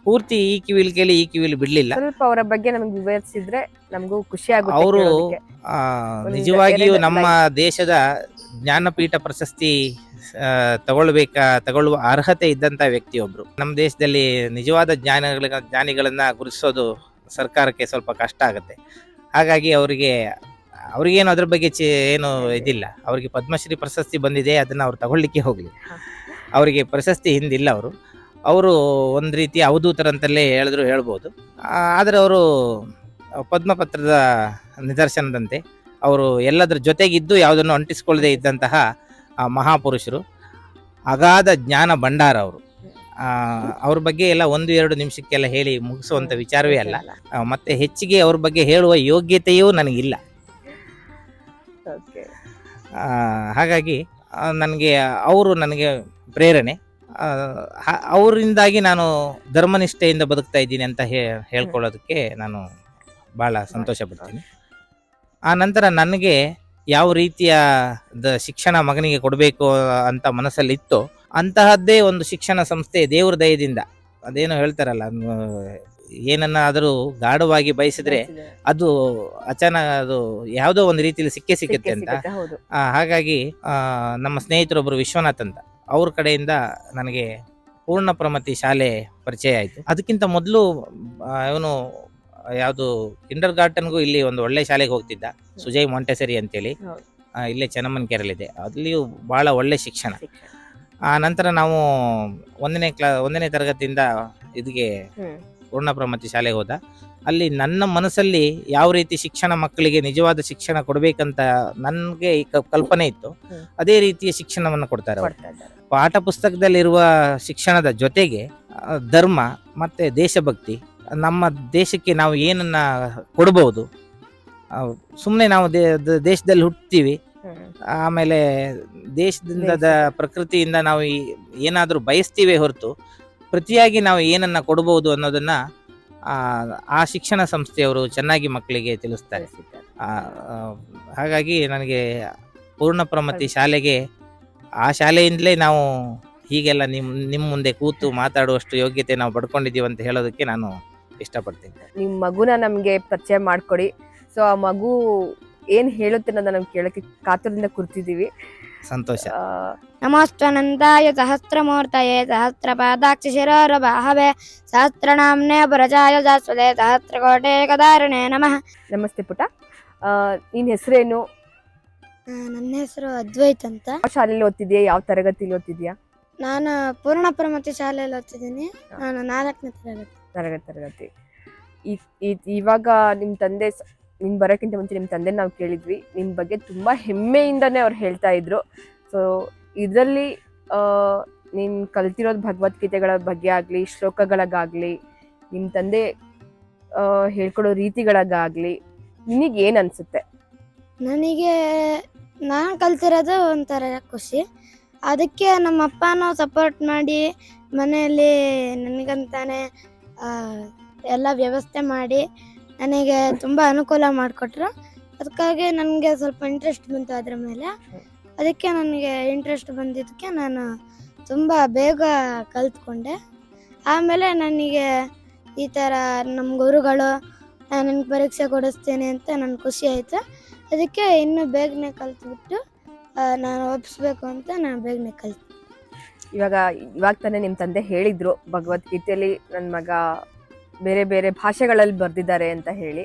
ಪೂರ್ತಿ ಈ ಕಿವಿಲಿ ಕೇಳಿ ಈ ಕಿವಿಲಿ ಬಿಡ್ಲಿಲ್ಲ. ಸ್ವಲ್ಪ ಅವರ ಬಗ್ಗೆ ನಮ್ಗೆ ವಿವರಿಸಿದ್ರೆ ನಮಗೂ ಖುಷಿ ಅವರು ಆಗುತ್ತೆ. ನಿಜವಾಗಿಯೂ ಎರಡು ನಮ್ಮ ದೇಶದ ಜ್ಞಾನಪೀಠ ಪ್ರಶಸ್ತಿ ತಗೊಳ್ಳುವ ಅರ್ಹತೆ ಇದ್ದಂತ ವ್ಯಕ್ತಿಯೊಬ್ರು. ನಮ್ಮ ದೇಶದಲ್ಲಿ ನಿಜವಾದ ಜ್ಞಾನಿಗಳನ್ನ ಗುರುತಿಸೋದು ಸರ್ಕಾರಕ್ಕೆ ಸ್ವಲ್ಪ ಕಷ್ಟ ಆಗುತ್ತೆ. ಹಾಗಾಗಿ ಅವ್ರಿಗೇನು ಅದ್ರ ಬಗ್ಗೆ ಏನು ಇದಿಲ್ಲ. ಅವ್ರಿಗೆ ಪದ್ಮಶ್ರೀ ಪ್ರಶಸ್ತಿ ಬಂದಿದೆ, ಅದನ್ನ ಅವ್ರು ತಗೊಳ್ಳಿಕ್ಕೆ ಹೋಗ್ಲಿ. ಅವರಿಗೆ ಪ್ರಶಸ್ತಿ ಹಿಂದಿಲ್ಲ. ಅವರು ಒಂದು ರೀತಿ ಅವಧೂತರಂತಲೇ ಹೇಳ್ಬೋದು. ಆದರೆ ಅವರು ಪದ್ಮಪತ್ರದ ನಿದರ್ಶನದಂತೆ ಅವರು ಎಲ್ಲದರ ಜೊತೆಗಿದ್ದು ಯಾವುದನ್ನು ಅಂಟಿಸ್ಕೊಳ್ಳದೆ ಇದ್ದಂತಹ ಮಹಾಪುರುಷರು, ಅಗಾಧ ಜ್ಞಾನ ಭಂಡಾರ ಅವರು. ಅವ್ರ ಬಗ್ಗೆ ಎಲ್ಲ 1-2 ನಿಮಿಷಕ್ಕೆಲ್ಲ ಹೇಳಿ ಮುಗಿಸುವಂತ ವಿಚಾರವೇ ಅಲ್ಲ. ಮತ್ತೆ ಹೆಚ್ಚಿಗೆ ಅವ್ರ ಬಗ್ಗೆ ಹೇಳುವ ಯೋಗ್ಯತೆಯೂ ನನಗಿಲ್ಲ. ಹಾಗಾಗಿ ನನಗೆ ಪ್ರೇರಣೆ. ಅವರಿಂದಾಗಿ ನಾನು ಧರ್ಮನಿಷ್ಠೆಯಿಂದ ಬದುಕ್ತಾ ಇದ್ದೀನಿ ಅಂತ ಹೇಳ್ಕೊಳ್ಳೋದಕ್ಕೆ ನಾನು ಬಹಳ ಸಂತೋಷ ಪಡ್ತೀನಿ. ಆ ನಂತರ ನನಗೆ ಯಾವ ರೀತಿಯ ಶಿಕ್ಷಣ ಮಗನಿಗೆ ಕೊಡಬೇಕು ಅಂತ ಮನಸ್ಸಲ್ಲಿ ಇತ್ತು, ಅಂತಹದ್ದೇ ಒಂದು ಶಿಕ್ಷಣ ಸಂಸ್ಥೆ ದೇವ್ರ ದಯದಿಂದ, ಅದೇನೋ ಹೇಳ್ತಾರಲ್ಲ, ಏನನ್ನಾದರೂ ಗಾಢವಾಗಿ ಬಯಸಿದ್ರೆ ಅದು ಅದು ಯಾವುದೋ ಒಂದು ರೀತಿಯಲ್ಲಿ ಸಿಕ್ಕೇ ಅಂತ. ಹಾಗಾಗಿ ನಮ್ಮ ಸ್ನೇಹಿತರೊಬ್ಬರು ವಿಶ್ವನಾಥ್ ಅಂತ, ಅವ್ರ ಕಡೆಯಿಂದ ನನಗೆ ಪೂರ್ಣ ಪ್ರಮತಿ ಶಾಲೆ ಪರಿಚಯ ಆಯಿತು. ಅದಕ್ಕಿಂತ ಮೊದಲು ಇವನು ಯಾವುದು ಕಿಂಡರ್ ಗಾರ್ಟನ್ಗೂ ಇಲ್ಲಿ ಒಂದು ಒಳ್ಳೆ ಶಾಲೆಗೆ ಹೋಗ್ತಿದ್ದ, ಸುಜಯ್ ಮಾಂಟೆಸರಿ ಅಂತೇಳಿ, ಇಲ್ಲೇ ಚೆನ್ನಮ್ಮನಕೆರೆಯಲ್ಲಿದೆ. ಅಲ್ಲಿಯೂ ಬಹಳ ಒಳ್ಳೆ ಶಿಕ್ಷಣ. ಆ ನಂತರ ನಾವು 1ನೇ ತರಗತಿಯಿಂದ ಇದಕ್ಕೆ ಪೂರ್ಣ ಪ್ರಮತಿ ಶಾಲೆಗೆ ಹೋದ. ಅಲ್ಲಿ ನನ್ನ ಮನಸ್ಸಲ್ಲಿ ಯಾವ ರೀತಿ ಶಿಕ್ಷಣ ಮಕ್ಕಳಿಗೆ ನಿಜವಾದ ಶಿಕ್ಷಣ ಕೊಡ್ಬೇಕಂತ ನನಗೆ ಕಲ್ಪನೆ ಇತ್ತು, ಅದೇ ರೀತಿಯ ಶಿಕ್ಷಣವನ್ನು ಕೊಡ್ತಾರೆ. ಪಾಠ ಪುಸ್ತಕದಲ್ಲಿರುವ ಶಿಕ್ಷಣದ ಜೊತೆಗೆ ಧರ್ಮ ಮತ್ತೆ ದೇಶಭಕ್ತಿ, ನಮ್ಮ ದೇಶಕ್ಕೆ ನಾವು ಏನನ್ನ ಕೊಡಬಹುದು, ಸುಮ್ಮನೆ ನಾವು ದೇಶದಲ್ಲಿ ಹುಟ್ಟುತ್ತೀವಿ, ಆಮೇಲೆ ದೇಶದಿಂದ ಪ್ರಕೃತಿಯಿಂದ ನಾವು ಏನಾದರೂ ಬಯಸ್ತೀವಿ ಹೊರತು ಪ್ರತಿಯಾಗಿ ನಾವು ಏನನ್ನ ಕೊಡಬಹುದು ಅನ್ನೋದನ್ನ ಆ ಶಿಕ್ಷಣ ಸಂಸ್ಥೆಯವರು ಚೆನ್ನಾಗಿ ಮಕ್ಕಳಿಗೆ ತಿಳಿಸ್ತಾರೆ. ಹಾಗಾಗಿ ನನಗೆ ಪೂರ್ಣ ಪ್ರಮತಿ ಶಾಲೆಗೆ, ಆ ಶಾಲೆಯಿಂದಲೇ ನಾವು ಹೀಗೆಲ್ಲ ನಿಮ್ಮ ಮುಂದೆ ಕೂತು ಮಾತಾಡುವಷ್ಟು ಯೋಗ್ಯತೆ ನಾವು ಪಡ್ಕೊಂಡಿದ್ದೀವಿ ಅಂತ ಹೇಳೋದಕ್ಕೆ ನಾನು ಇಷ್ಟಪಡ್ತೀನಿ. ನಿಮ್ಮ ಮಗುನ ನಮಗೆ ಪರಿಚಯ ಮಾಡಿಕೊಡಿ. ಸೊ ಆ ಮಗು ಏನ್ ಹೇಳುತ್ತೆ ಅನ್ನೋದನ್ನ ನಾವು ಕೇಳಕ್ಕೆ ಕಾತುರದಿಂದ ಕೂರ್ತಿದ್ದೀವಿ. ಸಂತೋಷ. ನಮೋಸ್ತನಂದಾಯ ಸಹಸ್ರಮೂರ್ತಯೇ ಸಹಸ್ರಪಾದಾಕ್ಷ ಶಿರೋರಭಾಹವೇ ಸಹಸ್ರನಾಮ್ನೇ ಪರಜಾಯ ಜಾಸ್ವದೆ ಸಹಸ್ರಕೋಟೆ ಕದಾರಣೆ ನಮಃ. ನಮಸ್ತೆ ಪುಟ, ನಿನ್ನ ಹೆಸರೇನು? ನನ್ನ ಹೆಸರು ಅದ್ವೈತ್ ಅಂತ. ಯಾವ ಶಾಲೆಯಲ್ಲಿ ಓದ್ತಿದ್ಯಾ? ಯಾವ ತರಗತಿಲಿ ಓದ್ತಿದ್ಯಾ? ನಾನು ಪೂರ್ಣ ಪ್ರಮತಿ ಶಾಲೆಯಲ್ಲಿ ಓದ್ತಿದ್ದೀನಿ. ನಾನು 4ನೇ ತರಗತಿ. ಇವಾಗ ನಿಮ್ಮ ತಂದೆ, ನಿನ್ ಬರೋಕ್ಕಿಂತ ಮುಂಚೆ ನಿಮ್ಮ ತಂದೆ ನಾವು ಕೇಳಿದ್ವಿ, ನಿಮ್ಮ ಬಗ್ಗೆ ತುಂಬಾ ಹೆಮ್ಮೆಯಿಂದಾನೇ ಅವ್ರು ಹೇಳ್ತಾ ಇದ್ರು. ಸೊ ಇದರಲ್ಲಿ ನೀನು ಕಲ್ತಿರೋದು ಭಗವದ್ಗೀತೆಗಳ ಬಗ್ಗೆ ಆಗಲಿ, ಶ್ಲೋಕಗಳಿಗಾಗಲಿ, ನಿಮ್ಮ ತಂದೆ ಹೇಳ್ಕೊಡೋ ರೀತಿಗಳಿಗಾಗಲಿ ನಿನಗೆ ಏನು ಅನಿಸುತ್ತೆ? ನನಗೆ ನಾನು ಕಲ್ತಿರೋದು ಒಂಥರ ಖುಷಿ. ಅದಕ್ಕೆ ನಮ್ಮ ಅಪ್ಪನೂ ಸಪೋರ್ಟ್ ಮಾಡಿ ಮನೆಯಲ್ಲಿ ನನಗಂತಾನೆ ಎಲ್ಲ ವ್ಯವಸ್ಥೆ ಮಾಡಿ ನನಗೆ ತುಂಬ ಅನುಕೂಲ ಮಾಡಿಕೊಟ್ರು. ಅದಕ್ಕಾಗಿ ನನಗೆ ಸ್ವಲ್ಪ ಇಂಟ್ರೆಸ್ಟ್ ಬಂತು ಅದ್ರ ಮೇಲೆ. ಅದಕ್ಕೆ ನನಗೆ ಇಂಟ್ರೆಸ್ಟ್ ಬಂದಿದ್ದಕ್ಕೆ ನಾನು ತುಂಬ ಬೇಗ ಕಲ್ತ್ಕೊಂಡೆ. ಆಮೇಲೆ ನನಗೆ ಈ ಥರ ನಮ್ಮ ಗುರುಗಳು ನನಗೆ ಪರೀಕ್ಷೆ ಕೊಡಿಸ್ತೇನೆ ಅಂತ ನನಗೆ ಖುಷಿ ಆಯಿತು. ಅದಕ್ಕೆ ಇನ್ನೂ ಬೇಗನೆ ಕಲ್ತ್ಬಿಟ್ಟು ನಾನು ಒಪ್ಪಿಸ್ಬೇಕು ಅಂತ ನಾನು ಬೇಗನೆ ಕಲ್ತೆ. ಇವಾಗ ತಾನೇ ನಿಮ್ಮ ತಂದೆ ಹೇಳಿದ್ರು ಭಗವದ್ಗೀತೆಯಲ್ಲಿ ನನ್ನ ಮಗ ಬೇರೆ ಬೇರೆ ಭಾಷೆಗಳಲ್ಲಿ ಬರ್ದಿದ್ದಾರೆ ಅಂತ ಹೇಳಿ.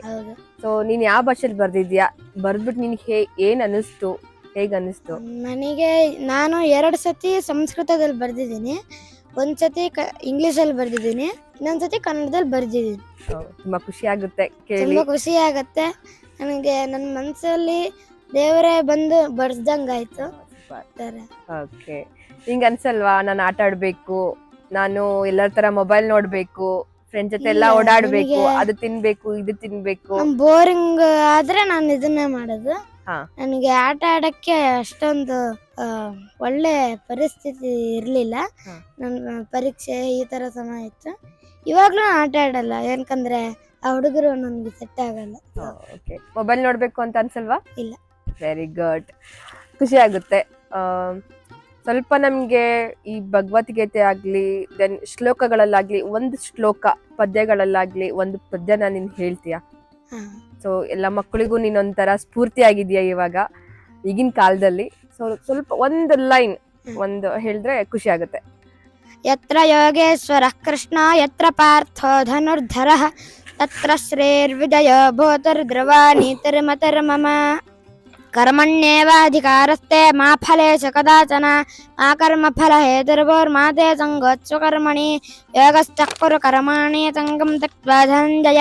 ಸೊ ನೀನ್ ಯಾವ ಭಾಷೆಯಲ್ಲಿ ಬರ್ದಿದ್ಯಾ? ಬರ್ದ್ಬಿಟ್ಟು ನಿನ್ಗೆ ಏನ್ ಅನಿಸ್ತು? ಹೇಗೆ ಅನಿಸ್ತು? ನನಗೆ ನಾನು 2 ಸತಿ ಸಂಸ್ಕೃತದಲ್ಲಿ ಬರ್ದಿದ್ದೀನಿ, 1 ಸತಿ ಇಂಗ್ಲಿಷಲ್ಲಿ ಬರ್ದಿದ್ದೀನಿ, ಇನ್ನೊಂದು ಸತಿ ಕನ್ನಡದಲ್ಲಿ ಬರ್ದಿದ್ದೀನಿ. ತುಂಬಾ ಖುಷಿ ಆಗುತ್ತೆ ಕೇಳಿ. ತುಂಬಾ ಖುಷಿ ಆಗತ್ತೆ ನನಗೆ. ನನ್ನ ಮನಸ್ಸಲ್ಲಿ ದೇವರೇ ಬಂದು ಬರ್ಸ್ದಂಗಾಯ್ತು. ಓಕೆ, ಹಿಂಗ ಅನ್ಸಲ್ವಾ ನಾನು ಆಟ ಆಡ್ಬೇಕು, ನಾನು ಎಲ್ಲರ ತರ ಮೊಬೈಲ್ ನೋಡ್ಬೇಕು, ಫ್ರೆಂಡ್ಸ್ ಜೊತೆ ಎಲ್ಲ ಇಲ್ಲ, ಓಡಾಡ್ಬೇಕು, ನನಗೆ- ಅದು ತಿನ್ಬೇಕು ಇದು ತಿನ್ಬೇಕು. ಬೋರಿಂಗ್ ಆದ್ರೆ ನಾನು ಇದನ್ನೇ ಮಾಡೋದು. ಹಾ. ನನಗೆ ಆಟ ಆಡಕ್ಕೆ ಅಷ್ಟೊಂದು ಒಳ್ಳೆ ಪರಿಸ್ಥಿತಿ ಇರ್ಲಿಲ್ಲ. ಹಾ. ನನ್ನ ಪರೀಕ್ಷೆ ಈ ತರ ಸಮಯ ಇತ್ತು. ಇವಾಗ್ಲೂ ಆಟ ಆಡಲ್ಲ, ಯಾಕಂದ್ರೆ ಆ ಹುಡುಗರು ನನ್ಗೆ ಸೆಟ್ ಆಗಲ್ಲ. ಮೊಬೈಲ್ ನೋಡ್ಬೇಕು ಅಂತ ಅನ್ಸಲ್ವಾ? ಇಲ್ಲ. ವೆರಿ ಗುಡ್, ಖುಷಿ ಆಗುತ್ತೆ. ಸ್ವಲ್ಪ ನಮ್ಗೆ ಈ ಭಗವದ್ಗೀತೆ ಆಗ್ಲಿ, ದೆನ್ ಶ್ಲೋಕಗಳಲ್ಲಾಗ್ಲಿ, ಒಂದು ಶ್ಲೋಕ ಪದ್ಯಗಳಲ್ಲಾಗ್ಲಿ ಒಂದು ಪದ್ಯನ ನೀನ್ ಹೇಳ್ತೀಯಾ? ಹಾ. ಸೊ ಎಲ್ಲ ಮಕ್ಕಳಿಗೂ ನೀನೊಂಥರ ಸ್ಫೂರ್ತಿ ಆಗಿದ್ಯಾ ಇವಾಗ ಈಗಿನ ಕಾಲದಲ್ಲಿ. ಸೊ ಸ್ವಲ್ಪ ಒಂದು ಲೈನ್ ಒಂದು ಹೇಳಿದ್ರೆ ಖುಷಿ ಆಗುತ್ತೆ. ಯತ್ರ ಯೋಗೇಶ್ವರ ಕೃಷ್ಣ ಯತ್ರ ಪಾರ್ಥೋ ಧನುರ್ಧರಃ ತತ್ರ ಶ್ರೇರ್ವಿಜಯ ಭೂತರ್ಧ್ರುವ ನೀತಿರ್ಮತಿರ್ಮಮ ಕರ್ಮಣ್ಯೇವಾಧಿಕಾರಸ್ತೆ ಮಾ ಫಲೇಶ ಕದಾಚನ ಮಾ ಕರ್ಮಫಲ ಹೇತುರ್ಭೋರ್ಮಾ ತೇ ಸಂಗೋತ್ಸು ಕರ್ಮಣಿ ಯೋಗಶ್ಚಕ್ರು ಕರ್ಮಾಣಿ ಸಂಗಂ ತ್ಯಕ್ತ್ವಾ ಧನಂಜಯ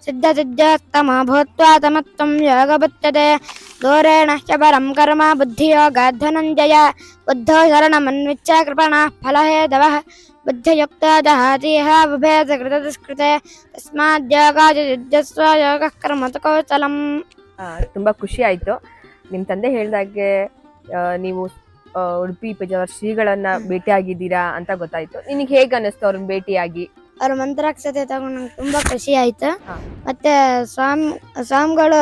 ಸಿದ್ಧಸಿದ್ಧೋತ್ತಮ ಭೂತ್ವಾ ತಮತ್ವಂ ಯೋಗಬುಧ್ಯತೆ ದೂರೇಣ ಹ್ಯಪರಂ ಕರ್ಮ ಬುದ್ಧಿಯೋಗಾದ್ ಧನಂಜಯ ಬುದ್ಧೋ ಶರಣಮನ್ವಿಚ್ಛ ಕೃಪಣಃ ಫಲಹೇತವಃ ಬುದ್ಧಿಯುಕ್ತೋ ಜಹಾತೀಹ ಬುಭೇದ ಕೃತದುಷ್ಕೃತೆ ತಸ್ಮಾದ್ಯೋಗಾದ್ಯುಜ್ಯಸ್ವ ಯೋಗಃ ಕರ್ಮತು ಕೌಶಲಂ. ತುಂಬಾ ಖುಷಿ ಆಯ್ತು. ನಿಮ್ ತಂದೆ ಹೇಳ್ದಾಗೆ ನೀವು ಉಡುಪಿ ಪೇಜಾವರ ಶ್ರೀಗಳನ್ನ ಭೇಟಿ ಆಗಿದ್ದೀರಾ ಅಂತ ಗೊತ್ತಾಯ್ತು. ನಿನಗೆ ಹೇಗೆ ಅನಿಸ್ತು ಅವ್ರನ್ನ ಭೇಟಿಯಾಗಿ? ಅವ್ರ ಮಂತ್ರಾಕ್ಷತೆ ತಗೊಂಡು ನಂಗೆ ತುಂಬಾ ಖುಷಿ ಆಯ್ತು. ಹಾ. ಮತ್ತೆ ಸ್ವಾಮಿಗಳು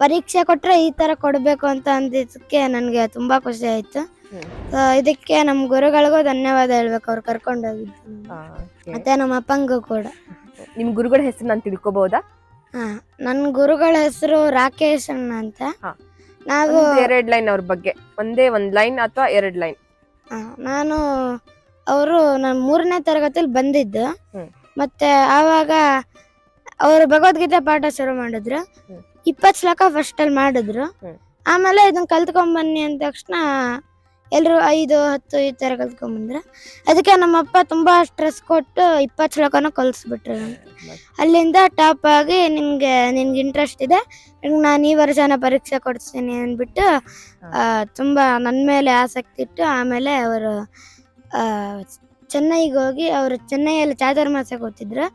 ಪರೀಕ್ಷೆ ಕೊಟ್ರೆ ಈ ತರ ಕೊಡ್ಬೇಕು ಅಂತ ಅಂದಿದ್ದಕ್ಕೆ ನನ್ಗೆ ತುಂಬಾ ಖುಷಿ ಆಯ್ತು. So, ಇದಕ್ಕೆ ನಮ್ ಗುರುಗಳಿಗೂ ಧನ್ಯವಾದ ಹೇಳ್ಬೇಕು, ಅವ್ರು ಕರ್ಕೊಂಡು ಹೋಗಿದ್ದು. ಮತ್ತೆ ನಮ್ಮ ಅಪ್ಪಂಗೂ ಕೂಡ. ನಿಮ್ ಗುರುಗಳ ಹೆಸರು ನಾನು ತಿಳ್ಕೊಬಹುದಾ? ನನ್ ಗುರುಗಳ ಹೆಸರು ರಾಕೇಶ್ ಅಣ್ಣ ಅಂತ. ಹಾ. ನಾವು 2 ಲೈನ್ ಅವ್ರ ಬಗ್ಗೆ, ಒಂದೇ 1 ಲೈನ್ ಅಥವಾ 2 ಲೈನ್? ನಾನು ನಾನು 3ನೇ ತರಗತಿಲಿ ಬಂದಿದ್ದು. ಹ್ಮ್. ಮತ್ತೆ ಆವಾಗ ಅವರು ಭಗವದ್ಗೀತೆ ಪಾಠ ಶುರು ಮಾಡಿದ್ರು. 20 ಶ್ಲೋಕ ಫಸ್ಟ್ ಅಲ್ಲಿ ಮಾಡಿದ್ರು. ಆಮೇಲೆ ಇದನ್ನ ಕಲ್ತ್ಕೊಂಡ್ ಬನ್ನಿ ಅಂದ ತಕ್ಷಣ ಎಲ್ರು 5, 10 ಈ ತರ ಕಲ್ತ್ಕೊಂಡ್ಬಂದ್ರ. ಅದಕ್ಕೆ ನಮ್ಮಪ್ಪ ತುಂಬಾ ಸ್ಟ್ರೆಸ್ ಕೊಟ್ಟು 20 ಶ್ಲೋಕನ ಕಲ್ಸ್ಬಿಟ್ರು. ಅಲ್ಲಿಂದ ಟಾಪ್ ಆಗಿ ನಿನ್ಗೆ ಇಂಟ್ರೆಸ್ಟ್ ಇದೆ, ನಾನು ಈ ವರ್ಷನ ಪರೀಕ್ಷೆ ಕೊಡ್ತೀನಿ ಅಂದ್ಬಿಟ್ಟು ತುಂಬಾ ನನ್ ಮೇಲೆ ಆಸಕ್ತಿ ಇಟ್ಟು ಆಮೇಲೆ ಅವರು ಚೆನ್ನೈಗೆ ಹೋಗಿ, ಅವರು ಚೆನ್ನೈಯಲ್ಲಿ ಚಾತುರ್ಮಾಸ ಕೂತಿದ್ರು,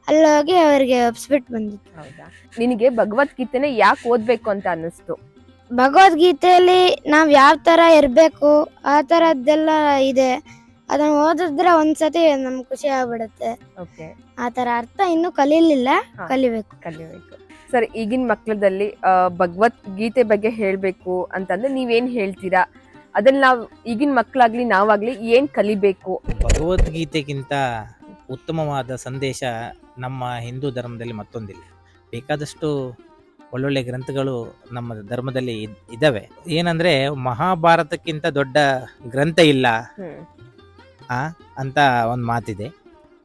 ಅಲ್ಲಿ ಹೋಗಿ ಅವ್ರಿಗೆ ಒಪ್ಸ್ಬಿಟ್ಟು ಬಂದಿತ್ತು. ಹೌದಾ? ನಿನಗೆ ಭಗವದ್ಗೀತೆನ ಯಾಕೆ ಓದ್ಬೇಕು ಅಂತ ಅನ್ನಿಸ್ತು? ಭಗವದ್ಗೀತೆಯಲ್ಲಿ ನಾವ್ ಯಾವ ತರ ಇರ್ಬೇಕು ಆ ತರದ್ದೆಲ್ಲ ಇದೆ. ಅದನ್ನ ಓದಿದ್ರೆ ಒಂದ್ಸತಿ ನಮ್ಗೆ ಖುಷಿ ಆಗ್ಬಿಡುತ್ತೆ. ಆ ತರ ಅರ್ಥ ಇನ್ನೂ ಕಲೀಲಿಲ್ಲ, ಕಲಿಬೇಕು. ಸರಿ, ಈಗಿನ ಮಕ್ಕಳದಲ್ಲಿ ಭಗವದ್ಗೀತೆ ಬಗ್ಗೆ ಹೇಳ್ಬೇಕು ಅಂತಂದ್ರೆ ನೀವೇನ್ ಹೇಳ್ತೀರಾ? ಅದ್ರಲ್ಲಿ ನಾವು ಈಗಿನ ಮಕ್ಕಳಾಗ್ಲಿ ನಾವಾಗ್ಲಿ ಏನ್ ಕಲಿಬೇಕು? ಭಗವದ್ಗೀತೆಗಿಂತ ಉತ್ತಮವಾದ ಸಂದೇಶ ನಮ್ಮ ಹಿಂದೂ ಧರ್ಮದಲ್ಲಿ ಮತ್ತೊಂದಿಲ್ಲ. ಬೇಕಾದಷ್ಟು ಒಳ್ಳೊಳ್ಳೆ ಗ್ರಂಥಗಳು ನಮ್ಮ ಧರ್ಮದಲ್ಲಿ ಇದ್ದಾವೆ. ಏನಂದ್ರೆ ಮಹಾಭಾರತಕ್ಕಿಂತ ದೊಡ್ಡ ಗ್ರಂಥ ಇಲ್ಲ ಅಂತ ಒಂದು ಮಾತಿದೆ.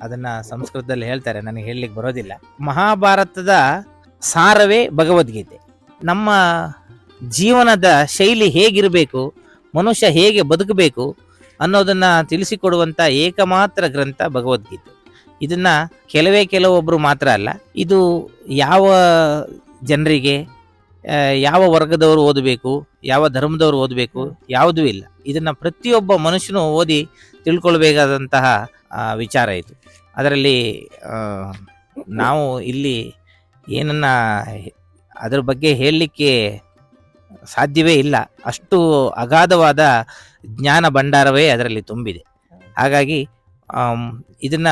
ಅದನ್ನ ಸಂಸ್ಕೃತದಲ್ಲಿ ಹೇಳ್ತಾರೆ, ನನಗೆ ಹೇಳಲಿಕ್ಕೆ ಬರೋದಿಲ್ಲ. ಮಹಾಭಾರತದ ಸಾರವೇ ಭಗವದ್ಗೀತೆ. ನಮ್ಮ ಜೀವನದ ಶೈಲಿ ಹೇಗಿರಬೇಕು, ಮನುಷ್ಯ ಹೇಗೆ ಬದುಕಬೇಕು ಅನ್ನೋದನ್ನ ತಿಳಿಸಿಕೊಡುವಂತ ಏಕಮಾತ್ರ ಗ್ರಂಥ ಭಗವದ್ಗೀತೆ. ಇದನ್ನ ಕೆಲವೊಬ್ಬರು ಮಾತ್ರ ಅಲ್ಲ, ಇದು ಯಾವ ಜನರಿಗೆ, ಯಾವ ವರ್ಗದವರು ಓದಬೇಕು, ಯಾವ ಧರ್ಮದವರು ಓದಬೇಕು, ಯಾವುದೂ ಇಲ್ಲ. ಇದನ್ನ ಪ್ರತಿಯೊಬ್ಬ ಮನುಷ್ಯನು ಓದಿ ತಿಳ್ಕೊಳ್ಬೇಕಾದಂತಹ ವಿಚಾರ ಇದು. ಅದರಲ್ಲಿ ನಾವು ಇಲ್ಲಿ ಏನನ್ನ ಅದ್ರ ಬಗ್ಗೆ ಹೇಳಲಿಕ್ಕೆ ಸಾಧ್ಯವೇ ಇಲ್ಲ. ಅಷ್ಟು ಅಗಾಧವಾದ ಜ್ಞಾನ ಭಂಡಾರವೇ ಅದರಲ್ಲಿ ತುಂಬಿದೆ. ಹಾಗಾಗಿ ಇದನ್ನ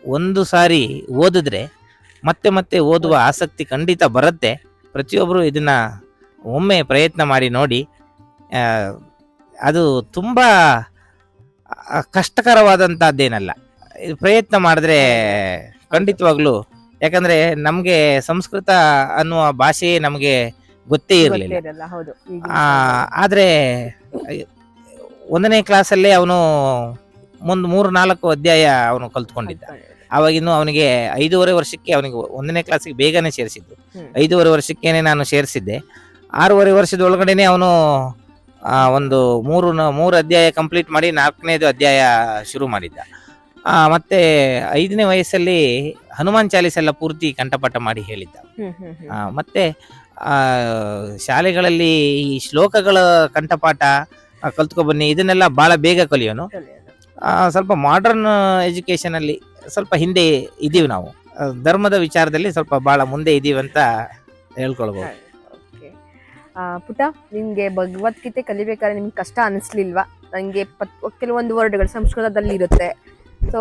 ಒಂದು ಸಾರಿ ಓದಿದ್ರೆ ಮತ್ತೆ ಮತ್ತೆ ಓದುವ ಆಸಕ್ತಿ ಖಂಡಿತ ಬರುತ್ತೆ. ಪ್ರತಿಯೊಬ್ಬರು ಇದನ್ನ ಒಮ್ಮೆ ಪ್ರಯತ್ನ ಮಾಡಿ ನೋಡಿ. ಅದು ತುಂಬ ಕಷ್ಟಕರವಾದಂಥದ್ದೇನಲ್ಲ, ಪ್ರಯತ್ನ ಮಾಡಿದ್ರೆ ಖಂಡಿತವಾಗ್ಲೂ. ಯಾಕಂದ್ರೆ ನಮಗೆ ಸಂಸ್ಕೃತ ಅನ್ನುವ ಭಾಷೆಯೇ ನಮಗೆ ಗೊತ್ತೇ ಇರಲಿಲ್ಲ. ಆದ್ರೆ 1ನೇ ಕ್ಲಾಸಲ್ಲೇ ಅವನು ಮುಂದೆ 3-4 ಅಧ್ಯಾಯ ಅವನು ಕಲ್ತ್ಕೊಂಡಿದ್ದ. ಅವಾಗಿನ್ನು ಅವನಿಗೆ 5.5 ವರ್ಷಕ್ಕೆ, ಅವನಿಗೆ 1ನೇ ಕ್ಲಾಸಿಗೆ ಬೇಗನೆ ಸೇರಿಸಿದ್ದು. 5.5 ವರ್ಷಕ್ಕೇನೆ ನಾನು ಸೇರಿಸಿದ್ದೆ. 6.5 ವರ್ಷದ ಒಳಗಡೆನೆ ಅವನು ಒಂದು 3 ಅಧ್ಯಾಯ ಕಂಪ್ಲೀಟ್ ಮಾಡಿ 4ನೇದು ಅಧ್ಯಾಯ ಶುರು ಮಾಡಿದ್ದ. ಮತ್ತೆ 5ನೇ ವಯಸ್ಸಲ್ಲಿ ಹನುಮಾನ್ ಚಾಲೀಸ್ ಎಲ್ಲ ಪೂರ್ತಿ ಕಂಠಪಾಠ ಮಾಡಿ ಹೇಳಿದ್ದ. ಮತ್ತೆ ಶಾಲೆಗಳಲ್ಲಿ ಈ ಶ್ಲೋಕಗಳ ಕಂಠಪಾಠ ಕಲ್ತ್ಕೊಬನ್ನಿ, ಇದನ್ನೆಲ್ಲ ಬಹಳ ಬೇಗ ಕಲಿಯೋನು. ಸ್ವಲ್ಪ ಮಾಡರ್ನ್ ಎಜುಕೇಶನ್ ಅಲ್ಲಿ ಸ್ವಲ್ಪ ಹಿಂದೆ ಇದೀವಿ ನಾವು. ಧರ್ಮದ ವಿಚಾರದಲ್ಲಿ ಸ್ವಲ್ಪ ಬಹಳ ಮುಂದೆ ಇದೀವಿ ಅಂತ ಹೇಳ್ಕೊಳ್ಬಹುದು. ಓಕೆ. ಪುಟ, ನಿಮ್ಗೆ ಭಗವದ್ಗೀತೆ ಕಲಿಬೇಕಾದ್ರೆ ನಿಮ್ಗೆ ಕಷ್ಟ ಅನಿಸ್ಲಿಲ್ವಾ? ನಂಗೆ ಕೆಲವೊಂದು ವರ್ಡ್ಗಳು ಸಂಸ್ಕೃತದಲ್ಲಿ ಇರುತ್ತೆ. ಸೊ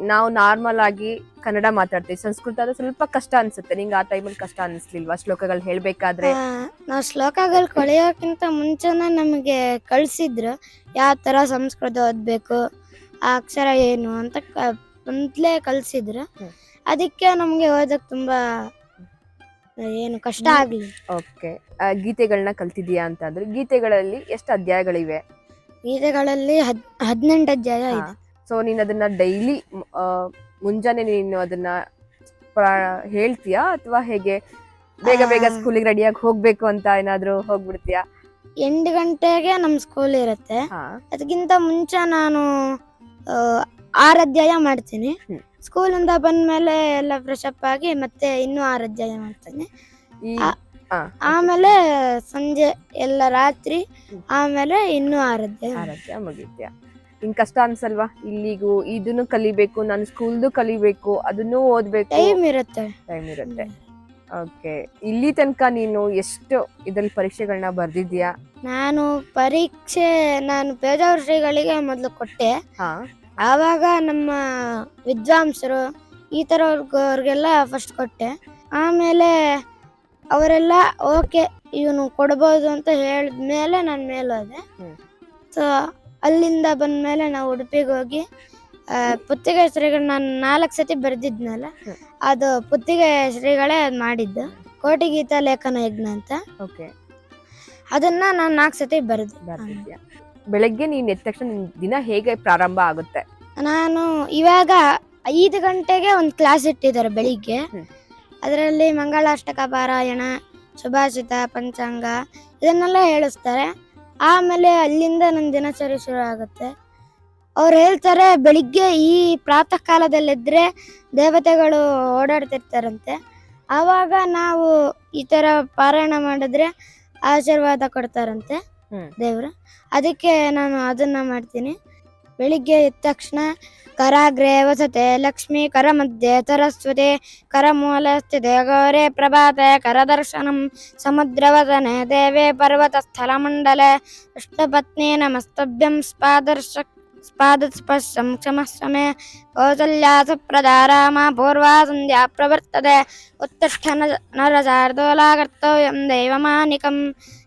ನಾವು ನಾರ್ಮಲ್ ಆಗಿ ಕನ್ನಡ ಮಾತಾಡ್ತೀವಿ, ಸಂಸ್ಕೃತ ಆದ್ರೆ ಸ್ವಲ್ಪ ಕಷ್ಟ ಅನ್ಸುತ್ತೆ. ನಿಂಗೆ ಆ ಟೈಮಲ್ಲಿ ಕಷ್ಟ ಅನಿಸ್ಲಿಲ್ವಾ ಶ್ಲೋಕಗಳು ಹೇಳ್ಬೇಕಾದ್ರೆ? ನಾವು ಶ್ಲೋಕಗಳು ಕಲಿಯೋಕ್ಕಿಂತ ಮುಂಚೆನೆ ನಮಗೆ ಕಳ್ಸಿದ್ರು ಯಾವ ತರ ಸಂಸ್ಕೃತ ಓದ್ಬೇಕು, ಆ ಅಕ್ಷರ ಏನು ಅಂತ ಮೊದ್ಲೇ ಕಳ್ಸಿದ್ರು. ಅದಕ್ಕೆ ನಮ್ಗೆ ಓದಕ್ ತುಂಬಾ ಏನು ಕಷ್ಟ ಆಗ್ಲಿ. ಓಕೆ. ಗೀತೆಗಳನ್ನ ಕಲ್ತಿದ್ಯಾ ಅಂತ ಅಂದ್ರೆ ಗೀತೆಗಳಲ್ಲಿ ಎಷ್ಟು ಅಧ್ಯಾಯಗಳಿವೆ? ಗೀತೆಗಳಲ್ಲಿ 18 ಅಧ್ಯಾಯ ಇದೆ. ಸೊ ನೀನ್ ಅದನ್ನ ಡೈಲಿ ಮುಂಜಾನೆ ನೀನು ಅದನ್ನ ಹೇಳ್ತೀಯಾ ಅಥವಾ ಹೇಗೆ? ಬೇಗ ಬೇಗ ಸ್ಕೂಲಿಗೆ ರೆಡಿಯಾಗಿ ಹೋಗ್ಬೇಕು ಅಂತ ಏನಾದ್ರು ಹೋಗ್ಬಿಡ್ತೀಯಾ? 8 ಗಂಟೆಗೆ ನಮ್ ಸ್ಕೂಲ್ ಇರುತ್ತೆ. ಅದಕ್ಕಿಂತ ಮುಂಚೆ ನಾನು 6 ಅಧ್ಯಾಯ ಮಾಡ್ತೀನಿ. ಸ್ಕೂಲಿಂದ ಬಂದ್ಮೇಲೆ ಎಲ್ಲ ಫ್ರೆಶ್ ಅಪ್ ಆಗಿ ಮತ್ತೆ ಇನ್ನೂ 6 ಅಧ್ಯಾಯ ಮಾಡ್ತೀನಿ. ಆಮೇಲೆ ಸಂಜೆ ಎಲ್ಲ ರಾತ್ರಿ ಆಮೇಲೆ ಇನ್ನೂ 6 ಅಧ್ಯಾಯ ಮುಗಿತ್ಯಾ? ನಿಂಗೆ ಕಷ್ಟ ಅನ್ಸಲ್ವಾ? ಇಲ್ಲಿಗೂ ಇದನ್ನು ಕಲಿಬೇಕು, ನಾನು ಸ್ಕೂಲ್ದು ಕಲಿಬೇಕು, ಅದನ್ನು ಓದ್ಬೇಕು, ಟೈಮ್ ಇರುತ್ತೆ. ಓಕೆ. ಇಲ್ಲಿ ತನಕ ನೀನು ಎಷ್ಟು ಇದ್ರಲ್ಲಿ ಪರೀಕ್ಷೆಗಳನ್ನ ಬರ್ದಿದ್ಯಾ? ನಾನು ಪೇಜಾವರ ಶ್ರೀಗಳಿಗೆ ಮೊದಲು ಕೊಟ್ಟೆ. ಆವಾಗ ನಮ್ಮ ವಿದ್ವಾಂಸರು ಈ ತರ ಅವ್ರಿಗೆಲ್ಲ ಫಸ್ಟ್ ಕೊಟ್ಟೆ. ಆಮೇಲೆ ಅವರೆಲ್ಲ ಓಕೆ ಇವನು ಕೊಡ್ಬೋದು ಅಂತ ಹೇಳಿದ್ಮೇಲೆ ನಾನು ಮೇಲೋದೆ. ಸೊ ಅಲ್ಲಿಂದ ಬಂದ್ಮೇಲೆ ನಾವು ಉಡುಪಿಗೆ ಹೋಗಿ ಪುತ್ತಿಗೆ ಶ್ರೀಗಳು ನಾನು 4 ಸತಿ ಬರ್ದಿದ್ನಲ್ಲ, ಅದು ಪುತ್ತಿಗೆ ಶ್ರೀಗಳೇ ಮಾಡಿದ್ದು ಕೋಟಿಗೀತ ಲೇಖನ ಯಜ್ಞ ಅಂತ. ಅದನ್ನ ನಾನು 4 ಸತಿ ಬರ್ದಿದ್ದೆ. ಬೆಳಗ್ಗೆ ನೀನ್ ಎದ್ದ ತಕ್ಷಣ ದಿನ ಹೇಗೆ ಪ್ರಾರಂಭ ಆಗುತ್ತೆ? ನಾನು ಇವಾಗ 5 ಗಂಟೆಗೆ ಒಂದು ಕ್ಲಾಸ್ ಇಟ್ಟಿದ್ದಾರೆ ಬೆಳಿಗ್ಗೆ. ಅದರಲ್ಲಿ ಮಂಗಳಾಷ್ಟಕ, ಪಾರಾಯಣ, ಸುಭಾಷಿತ, ಪಂಚಾಂಗ ಇದನ್ನೆಲ್ಲ ಹೇಳಿಸ್ತಾರೆ. ಆಮೇಲೆ ಅಲ್ಲಿಂದ ನನ್ನ ದಿನಚರಿ ಶುರು ಆಗುತ್ತೆ. ಅವ್ರು ಹೇಳ್ತಾರೆ ಬೆಳಿಗ್ಗೆ ಈ ಪ್ರಾತಃ ಕಾಲದಲ್ಲಿದ್ರೆ ದೇವತೆಗಳು ಓಡಾಡ್ತಿರ್ತಾರಂತೆ. ಆವಾಗ ನಾವು ಈ ತರ ಪಾರಾಯಣ ಮಾಡಿದ್ರೆ ಆಶೀರ್ವಾದ ಕೊಡ್ತಾರಂತೆ ದೇವ್ರು. ಅದಕ್ಕೆ ನಾನು ಅದನ್ನ ಮಾಡ್ತೀನಿ. ಬೆಳಿಗ್ಗೆ ಎದ್ದ ತಕ್ಷಣ ಕರಾಗ್ರೆ ವಸತೆ ಲಕ್ಷ್ಮೀ, ಕರ ಮಧ್ಯೆ ಸರಸ್ವತಿ, ಕರ ಮೂಲ ಸ್ಥಿತೆ ಗೌರೇ ಪ್ರಭಾತೆ, ಕರದರ್ಶನಂ ಸಮುದ್ರವದನೆ ದೇವೇ ಪರ್ವತ ಸ್ಥಳ ಮಂಡಲೆ ವಿಷ್ಣುಪತ್ನಿ ನಮಸ್ತಭ್ಯಂ ಸ್ಪಾದಸ್ಪರ್ಶಂ ಕ್ಷಮಶ್ರಮೆ ಕೌಸಲ್ಯಾ ಸುಪ್ರಜಾ ರಾಮ ಪೂರ್ವಾ ಸಂಧ್ಯಾ ಪ್ರವರ್ತದೆ ಉತ್ತಷ್ಠ ನರಸಾರ್ದೋಲಾ ಕರ್ತವ್ಯಂ ದೈವಮಾನಿಕಂ.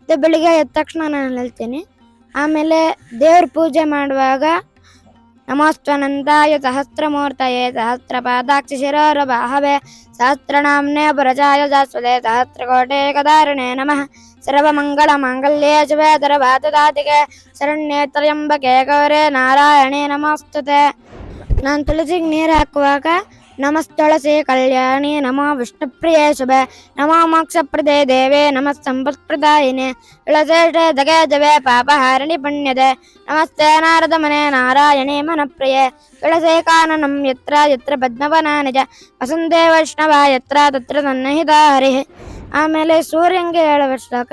ಇದು ಬೆಳಿಗ್ಗೆ ಎದ್ದ ತಕ್ಷಣ ನಾನು ಹೇಳ್ತೀನಿ. ಆಮೇಲೆ ದೇವ್ರ ಪೂಜೆ ಮಾಡುವಾಗ ನಮೋಸ್ತ್ವನಂತಾಯ ಸಹಸ್ರಮೂರ್ತಯೇ ಸಹಸ್ರಪಾದಾಕ್ಷಿ ಶಿರೋರಭಾಹವೇ ಸಹಸ್ರನಾಮ್ನೇ ಪುರಜಾಯ ಜಾಸ್ವದೇ ಸಹಸ್ರಕೋಟೆ ಕದಾರಣೆ ನಮಃ. ಸರ್ವಮಂಗಳ ಮಾಂಗಲ್ಯೇ ಶಿವೆ ಸರ್ವಾರ್ಥಸಾಧಿಕೆ ಶರಣ್ಯೇ ತ್ರ್ಯಂಬಕೆ ಗೌರೇ ನಾರಾಯಣೇ ನಮೋಸ್ತುತೆ. ನಾನು ತುಳಸಿಗೆ ನೀರು ಹಾಕುವಾಗ ನಮಸ್ತುಳಸಿ ಕಲ್ಯಾಣಿ ನಮೋ ವಿಷ್ಣುಪ್ರಿಯೇ ಶುಭೆ ನಮೋ ಮೋಕ್ಷಪ್ರದೇ ದೇವೇ ನಮಃ ಸಂಪತ್ಪ್ರದಾಯಿನೇ ತುಳಸೇಷ್ಟೇ ದಗೆ ಜವೆ ಪಾಪಹಾರಿಣಿ ಪುಣ್ಯದೆ ನಮಸ್ತೆ ನಾರದ ಮನೆ ನಾರಾಯಣೇ ಮನಪ್ರಿಯೆ ತುಳಸೇ ಕಾನನಂ ಯತ್ರ ಯತ್ರ ಪದ್ಮವನ ನಿಜ ವಸಂತೆ ವೈಷ್ಣವ ಯತ್ರ ತತ್ರ ಸನ್ನಿಹಿತ ಹರಿ. ಆಮೇಲೆ ಸೂರ್ಯಂಗೆ ಹೇಳುವ ಶ್ಲೋಕ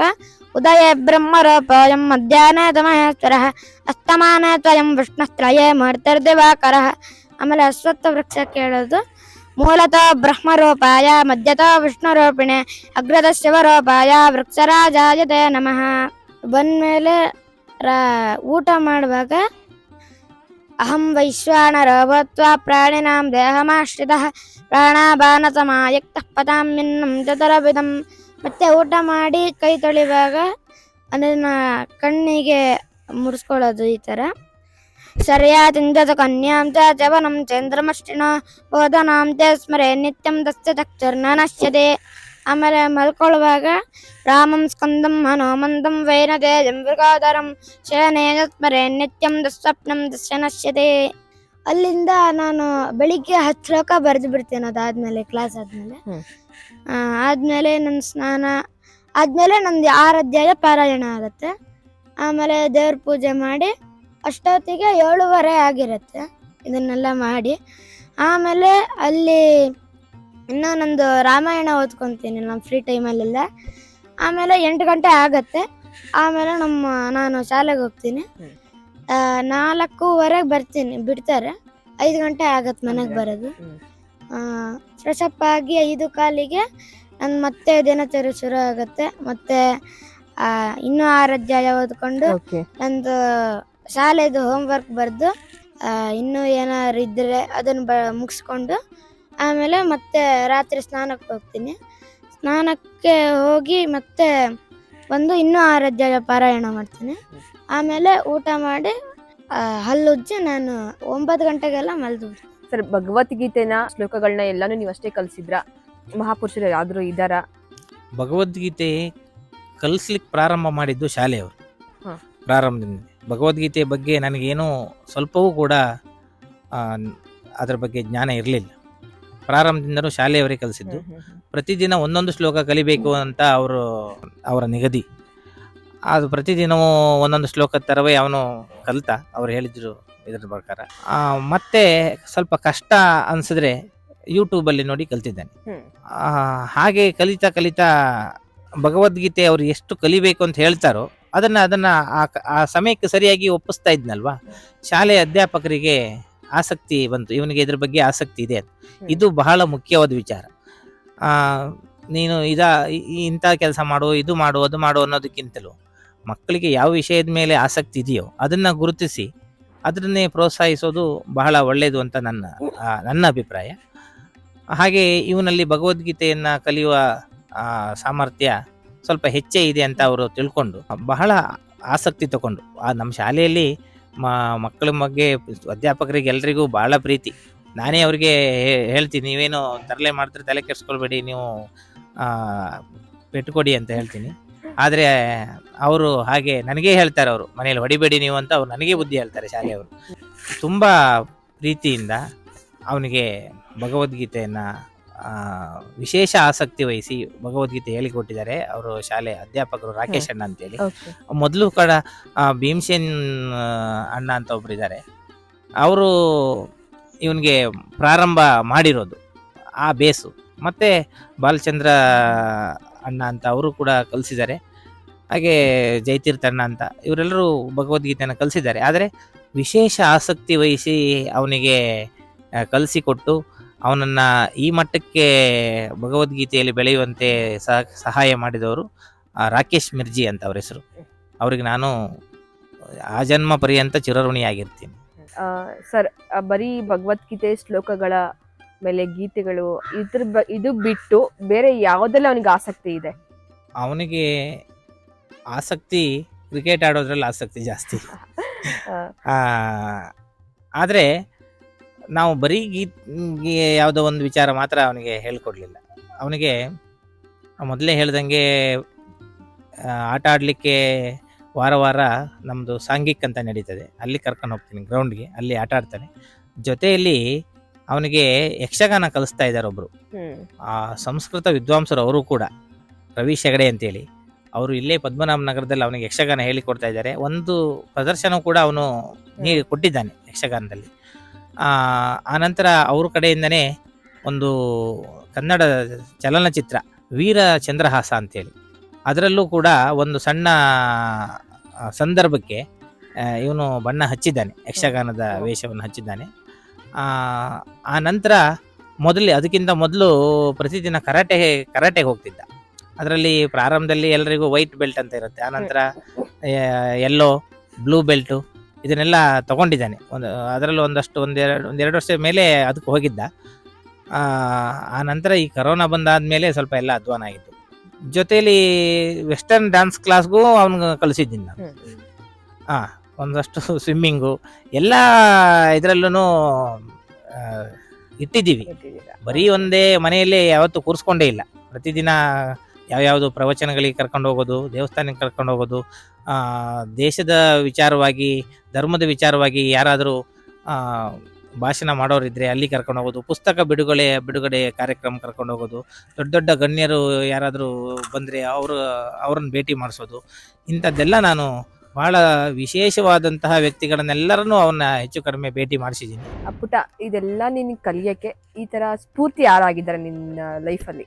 ಉದಯ ಬ್ರಹ್ಮರೂಪಯಂ ಮಧ್ಯಾಹ್ನ ತಮಹೇಶ್ವರಃ ಅಸ್ತಮಾನ ತ್ವಯಂ ವಿಷ್ಣುಸ್ತ್ರಯೇ ಮೂರ್ತಿರ್ದಿವಾಕರಃ. ಆಮೇಲೆ ಅಶ್ವತ್ಥ ವೃಕ್ಷ ಕೇಳೋದು ಮೂಲತಃ ಬ್ರಹ್ಮರೂಪಾಯ ಮಧ್ಯತಃ ವಿಷ್ಣುರೂಪಿಣೆ ಅಗ್ರದ ಶಿವರೂಪಾಯ ವೃಕ್ಷರಾಜಾಯತೆ ನಮಃ. ಬಂದ್ಮೇಲೆ ಊಟ ಮಾಡುವಾಗ ಅಹಂ ವೈಶ್ವಾನರೋ ಭೂತ್ವಾ ಪ್ರಾಣಿನಾಂ ದೇಹಮಾಶ್ರಿತಃ ಪ್ರಾಣಾಪಾನ ಸಮಾಯುಕ್ತಃ ಪತಾಮ್ಯನ್ನಂ ಚತುರ್ವಿಧಂ. ಮತ್ತೆ ಊಟ ಮಾಡಿ ಕೈ ತೊಳಿವಾಗ ಅದನ್ನ ಕಣ್ಣಿಗೆ ಮುಡಿಸ್ಕೊಳ್ಳೋದು ಈ ಥರ. ಶರ್ಯಾತಿಂಜತ ಕನ್ಯಾಂ ಚ ಜವನಂ ಚಂದ್ರಮಷ್ಟಿನ ಬೋಧನಾಂ ಚ ಸ್ಮರೆ ನಿತ್ಯಂ ತಸ್ಯ ಚಕ್ಷುರ್ನ ನಶ್ಯತೆ. ಆಮೇಲೆ ಮಲ್ಕೊಳ್ಳುವಾಗ ರಾಮಂ ಸ್ಕಂದಂ ಹನುಮಂತಂ ವೈನತೇಜಂ ಮೃಗಾಧರಂ ಶಯನೇನ ಸ್ಮರೆ ನಿತ್ಯಂ ದುಸ್ವಪ್ನಂ ದಸ್ಯ ನಶ್ಯತೆ. ಅಲ್ಲಿಂದ ನಾನು ಬೆಳಿಗ್ಗೆ 10 ಶ್ಲೋಕ ಬರೆದು ಬಿಡ್ತೇನೆ. ಅದಾದ್ಮೇಲೆ ಕ್ಲಾಸ್ ಆದ್ಮೇಲೆ ನನ್ನ ಸ್ನಾನ ಆದ್ಮೇಲೆ ನಂದು 6 ಅಧ್ಯಾಯ ಪಾರಾಯಣ ಆಗುತ್ತೆ. ಆಮೇಲೆ ದೇವ್ರ ಪೂಜೆ ಮಾಡಿ ಅಷ್ಟೊತ್ತಿಗೆ 7:30 ಆಗಿರುತ್ತೆ. ಇದನ್ನೆಲ್ಲ ಮಾಡಿ ಆಮೇಲೆ ಅಲ್ಲಿ ಇನ್ನೂ ನಂದು ರಾಮಾಯಣ ಓದ್ಕೊತೀನಿ ನಮ್ಮ ಫ್ರೀ ಟೈಮಲ್ಲೆಲ್ಲ. ಆಮೇಲೆ 8 ಗಂಟೆ ಆಗತ್ತೆ. ಆಮೇಲೆ ನಾನು ಶಾಲೆಗೆ ಹೋಗ್ತೀನಿ. 4:15 ಬಿಡ್ತಾರೆ. 5 ಗಂಟೆ ಆಗತ್ತೆ ಮನೆಗೆ ಬರೋದು. ಹ್ಮ್. ಫ್ರೆಶ್ ಅಪ್ ಆಗಿ 5 ಕಾಲಿಗೆ ನನ್ನ ಮತ್ತೆ ದಿನಚರಿ ಶುರು ಆಗುತ್ತೆ. ಮತ್ತೆ ಇನ್ನೂ 6 ಅಧ್ಯಾಯ ಓದ್ಕೊಂಡು ಓಕೆ. ನಂದು ಶಾಲೆದು ಹೋಮ್ವರ್ಕ್ ಬರೆದು ಇನ್ನೂ ಏನಾದ್ರು ಇದ್ದರೆ ಅದನ್ನು ಮುಗಿಸ್ಕೊಂಡು ಆಮೇಲೆ ಮತ್ತೆ ರಾತ್ರಿ ಸ್ನಾನಕ್ಕೆ ಹೋಗ್ತೀನಿ. ಸ್ನಾನಕ್ಕೆ ಹೋಗಿ ಮತ್ತೆ ಬಂದು ಇನ್ನೂ 6 ಅಧ್ಯಾಯ ಪಾರಾಯಣ ಮಾಡ್ತೀನಿ. ಆಮೇಲೆ ಊಟ ಮಾಡಿ ಹಲ್ಲುಜ್ಜಿ ನಾನು 9 ಗಂಟೆಗೆಲ್ಲ ಮಲ್ದು. ಸರ್, ಭಗವದ್ಗೀತೆನ ಶ್ಲೋಕಗಳನ್ನ ಎಲ್ಲಾನು ನೀವು ಅಷ್ಟೇ ಕಲಿಸಿದ್ರ? ಮಹಾಪುರುಷರು ಯಾವ್ದಾದ್ರು ಇದಾರ? ಭಗವದ್ಗೀತೆ ಕಲಿಸ್ಲಿಕ್ಕೆ ಪ್ರಾರಂಭ ಮಾಡಿದ್ದು ಶಾಲೆಯವರು. ಹ. ಪ್ರಾರಂಭದಿಂದ ಭಗವದ್ಗೀತೆ ಬಗ್ಗೆ ನನಗೇನೂ ಸ್ವಲ್ಪವೂ ಕೂಡ ಅದರ ಬಗ್ಗೆ ಜ್ಞಾನ ಇರಲಿಲ್ಲ. ಪ್ರಾರಂಭದಿಂದಲೂ ಶಾಲೆಯವರೇ ಕಲಿಸಿದ್ದು. ಪ್ರತಿದಿನ ಒಂದೊಂದು ಶ್ಲೋಕ ಕಲಿಬೇಕು ಅಂತ ಅವರ ನಿಗದಿ. ಅದು ಪ್ರತಿದಿನವೂ ಒಂದೊಂದು ಶ್ಲೋಕದ ಥರವೇ ಅವನು ಕಲಿತ ಅವ್ರು ಹೇಳಿದ್ರು ಇದ್ರ ಪ್ರಕಾರ. ಮತ್ತೆ ಸ್ವಲ್ಪ ಕಷ್ಟ ಅನಿಸಿದ್ರೆ ಯೂಟ್ಯೂಬಲ್ಲಿ ನೋಡಿ ಕಲ್ತಿದ್ದಾನೆ. ಹಾಗೆ ಕಲಿತಾ ಕಲಿತಾ ಭಗವದ್ಗೀತೆ ಅವ್ರು ಎಷ್ಟು ಕಲಿಬೇಕು ಅಂತ ಹೇಳ್ತಾರೋ ಅದನ್ನ ಆ ಸಮಯಕ್ಕೆ ಸರಿಯಾಗಿ ಒಪ್ಪಿಸ್ತಾ ಇದ್ನಲ್ವಾ. ಶಾಲೆಯ ಅಧ್ಯಾಪಕರಿಗೆ ಆಸಕ್ತಿ ಬಂತು, ಇವನಿಗೆ ಇದ್ರ ಬಗ್ಗೆ ಆಸಕ್ತಿ ಇದೆ ಅಂತ. ಇದು ಬಹಳ ಮುಖ್ಯವಾದ ವಿಚಾರ. ನೀನು ಇಂಥ ಕೆಲಸ ಮಾಡು, ಇದು ಮಾಡು, ಅದು ಮಾಡು ಅನ್ನೋದಕ್ಕಿಂತಲೂ ಮಕ್ಕಳಿಗೆ ಯಾವ ವಿಷಯದ ಮೇಲೆ ಆಸಕ್ತಿ ಇದೆಯೋ ಅದನ್ನು ಗುರುತಿಸಿ ಅದನ್ನೇ ಪ್ರೋತ್ಸಾಹಿಸೋದು ಬಹಳ ಒಳ್ಳೆಯದು ಅಂತ ನನ್ನ ಅಭಿಪ್ರಾಯ. ಹಾಗೆ ಇವನಲ್ಲಿ ಭಗವದ್ಗೀತೆಯನ್ನು ಕಲಿಯುವ ಸಾಮರ್ಥ್ಯ ಸ್ವಲ್ಪ ಹೆಚ್ಚೇ ಇದೆ ಅಂತ ಅವರು ತಿಳ್ಕೊಂಡು ಬಹಳ ಆಸಕ್ತಿ ತಗೊಂಡು ನಮ್ಮ ಶಾಲೆಯಲ್ಲಿ ಮಕ್ಕಳ ಬಗ್ಗೆ ಅಧ್ಯಾಪಕರಿಗೆ ಎಲ್ರಿಗೂ ಬಹಳ ಪ್ರೀತಿ. ನಾನೇ ಅವ್ರಿಗೆ ಹೇಳ್ತೀನಿ, ನೀವೇನು ತರಲೆ ಮಾಡ್ತಾರೆ ತಲೆ ಕೆಡಿಸ್ಕೊಳ್ಬೇಡಿ, ನೀವು ಪೆಟ್ಟುಕೊಡಿ ಅಂತ ಹೇಳ್ತೀನಿ. ಆದರೆ ಅವರು ಹಾಗೆ ನನಗೇ ಹೇಳ್ತಾರೆ, ಅವರು ಮನೇಲಿ ಹೊಡಿಬೇಡಿ ನೀವು ಅಂತ ಅವ್ರು ನನಗೇ ಬುದ್ಧಿ ಹೇಳ್ತಾರೆ. ಶಾಲೆಯವರು ತುಂಬ ಪ್ರೀತಿಯಿಂದ ಅವನಿಗೆ ಭಗವದ್ಗೀತೆಯನ್ನು ವಿಶೇಷ ಆಸಕ್ತಿ ವಹಿಸಿ ಭಗವದ್ಗೀತೆ ಹೇಳಿಕೊಟ್ಟಿದ್ದಾರೆ ಅವರು ಶಾಲೆ ಅಧ್ಯಾಪಕರು ರಾಕೇಶ್ ಅಣ್ಣ ಅಂತೇಳಿ. ಮೊದಲು ಕೂಡ ಭೀಮಸೇನ್ ಅಣ್ಣ ಅಂತ ಒಬ್ರು ಇದ್ದಾರೆ, ಅವರು ಇವನಿಗೆ ಪ್ರಾರಂಭ ಮಾಡಿರೋದು ಆ ಬೇಸು. ಮತ್ತು ಬಾಲಚಂದ್ರ ಅಣ್ಣ ಅಂತ ಅವರು ಕೂಡ ಕಲಿಸಿದ್ದಾರೆ. ಹಾಗೆ ಜಯತೀರ್ಥ ಅಣ್ಣ ಅಂತ ಇವರೆಲ್ಲರೂ ಭಗವದ್ಗೀತೆಯನ್ನು ಕಲಿಸಿದ್ದಾರೆ. ಆದರೆ ವಿಶೇಷ ಆಸಕ್ತಿ ವಹಿಸಿ ಅವನಿಗೆ ಕಲಿಸಿಕೊಟ್ಟು ಅವನನ್ನು ಈ ಮಟ್ಟಕ್ಕೆ ಭಗವದ್ಗೀತೆಯಲ್ಲಿ ಬೆಳೆಯುವಂತೆ ಸಹಾಯ ಮಾಡಿದವರು ರಾಕೇಶ್ ಮಿರ್ಜಿ ಅಂತ ಅವ್ರ ಹೆಸರು. ಅವ್ರಿಗೆ ನಾನು ಆಜನ್ಮ ಪರ್ಯಂತ ಚಿರಋಣಿಯಾಗಿರ್ತೀನಿ. ಸರ್, ಬರೀ ಭಗವದ್ಗೀತೆ ಶ್ಲೋಕಗಳ ಮೇಲೆ ಗೀತೆಗಳು ಇದು ಬಿಟ್ಟು ಬೇರೆ ಯಾವುದೆಲ್ಲ ಅವನಿಗೆ ಆಸಕ್ತಿ ಇದೆ? ಅವನಿಗೆ ಆಸಕ್ತಿ ಕ್ರಿಕೆಟ್ ಆಡೋದ್ರಲ್ಲಿ ಆಸಕ್ತಿ ಜಾಸ್ತಿ. ಆದರೆ ನಾವು ಬರೀ ಯಾವುದೋ ಒಂದು ವಿಚಾರ ಮಾತ್ರ ಅವನಿಗೆ ಹೇಳ್ಕೊಡ್ಲಿಲ್ಲ. ಅವನಿಗೆ ಮೊದಲೇ ಹೇಳ್ದಂಗೆ ಆಟ ಆಡಲಿಕ್ಕೆ ವಾರ ವಾರ ನಮ್ಮದು ಸಾಂಘಿಕ್ ಅಂತ ನಡೀತದೆ, ಅಲ್ಲಿ ಕರ್ಕೊಂಡು ಹೋಗ್ತೀನಿ ಗ್ರೌಂಡ್ಗೆ, ಅಲ್ಲಿ ಆಟ ಆಡ್ತಾನೆ. ಜೊತೆಯಲ್ಲಿ ಅವನಿಗೆ ಯಕ್ಷಗಾನ ಕಲಿಸ್ತಾ ಇದ್ದಾರೆ ಒಬ್ಬರು ಸಂಸ್ಕೃತ ವಿದ್ವಾಂಸರು, ಅವರು ಕೂಡ ರವಿ ಶೆಗಡೆ ಅಂತೇಳಿ. ಅವರು ಇಲ್ಲೇ ಪದ್ಮನಾಭ ನಗರದಲ್ಲಿ ಅವನಿಗೆ ಯಕ್ಷಗಾನ ಹೇಳಿಕೊಡ್ತಾ ಇದ್ದಾರೆ. ಒಂದು ಪ್ರದರ್ಶನ ಕೂಡ ಅವನು ಕೊಟ್ಟಿದ್ದಾನೆ ಯಕ್ಷಗಾನದಲ್ಲಿ. ಆನಂತರ ಅವ್ರ ಕಡೆಯಿಂದನೇ ಒಂದು ಕನ್ನಡ ಚಲನಚಿತ್ರ ವೀರ ಚಂದ್ರಹಾಸ ಅಂತೇಳಿ, ಅದರಲ್ಲೂ ಕೂಡ ಒಂದು ಸಣ್ಣ ಸಂದರ್ಭಕ್ಕೆ ಇವನು ಬಣ್ಣ ಹಚ್ಚಿದ್ದಾನೆ, ಯಕ್ಷಗಾನದ ವೇಷವನ್ನು ಹಚ್ಚಿದ್ದಾನೆ. ಆ ನಂತರ ಅದಕ್ಕಿಂತ ಮೊದಲು ಪ್ರತಿದಿನ ಕರಾಟೆಗೆ ಹೋಗ್ತಿದ್ದ. ಅದರಲ್ಲಿ ಪ್ರಾರಂಭದಲ್ಲಿ ಎಲ್ಲರಿಗೂ ವೈಟ್ ಬೆಲ್ಟ್ ಅಂತ ಇರುತ್ತೆ, ಆನಂತರ ಯೆಲ್ಲೋ, ಬ್ಲೂ ಬೆಲ್ಟು ಇದನ್ನೆಲ್ಲ ತಗೊಂಡಿದ್ದಾನೆ. ಅದರಲ್ಲೂ ಒಂದೆರಡು ವರ್ಷ ಮೇಲೆ ಅದಕ್ಕೆ ಹೋಗಿದ್ದ. ಆ ನಂತರ ಈ ಕರೋನಾ ಬಂದಾದ್ಮೇಲೆ ಸ್ವಲ್ಪ ಎಲ್ಲ ಅಧ್ವಾನ ಆಗಿತ್ತು. ಜೊತೆಯಲ್ಲಿ ವೆಸ್ಟರ್ನ್ ಡ್ಯಾನ್ಸ್ ಕ್ಲಾಸ್ಗೂ ಅವನಿಗೆ ಕಲಿಸಿದ್ದೀನಿ ನಾನು. ಒಂದಷ್ಟು ಸ್ವಿಮ್ಮಿಂಗು ಎಲ್ಲ ಇದರಲ್ಲೂ ಇಟ್ಟಿದ್ದೀವಿ. ಬರೀ ಒಂದೇ ಮನೆಯಲ್ಲೇ ಯಾವತ್ತೂ ಕೂರಿಸ್ಕೊಂಡೇ ಇಲ್ಲ. ಪ್ರತಿದಿನ ಯಾವ್ಯಾವುದು ಪ್ರವಚನಗಳಿಗೆ ಕರ್ಕೊಂಡು ಹೋಗೋದು, ದೇವಸ್ಥಾನಕ್ಕೆ ಕರ್ಕೊಂಡು ಹೋಗೋದು, ದೇಶದ ವಿಚಾರವಾಗಿ, ಧರ್ಮದ ವಿಚಾರವಾಗಿ ಯಾರಾದರೂ ಭಾಷಣ ಮಾಡೋರಿದ್ರೆ ಅಲ್ಲಿ ಕರ್ಕೊಂಡು ಹೋಗೋದು, ಪುಸ್ತಕ ಬಿಡುಗಡೆ ಕಾರ್ಯಕ್ರಮ ಕರ್ಕೊಂಡು ಹೋಗೋದು, ದೊಡ್ಡ ದೊಡ್ಡ ಗಣ್ಯರು ಯಾರಾದರೂ ಬಂದರೆ ಅವ್ರನ್ನ ಭೇಟಿ ಮಾಡಿಸೋದು, ಇಂಥದ್ದೆಲ್ಲ ನಾನು ಬಹಳ ವಿಶೇಷವಾದಂತಹ ವ್ಯಕ್ತಿಗಳನ್ನೆಲ್ಲರನ್ನೂ ಅವನ್ನ ಹೆಚ್ಚು ಕಡಿಮೆ ಭೇಟಿ ಮಾಡಿಸಿದ್ದೀನಿ. ಪುಟ, ಇದೆಲ್ಲ ನಿನಗೆ ಕಲಿಯಕ್ಕೆ ಈ ತರ ಸ್ಫೂರ್ತಿ ಯಾರಾಗಿದ್ದಾರೆ ನಿನ್ನ ಲೈಫಲ್ಲಿ?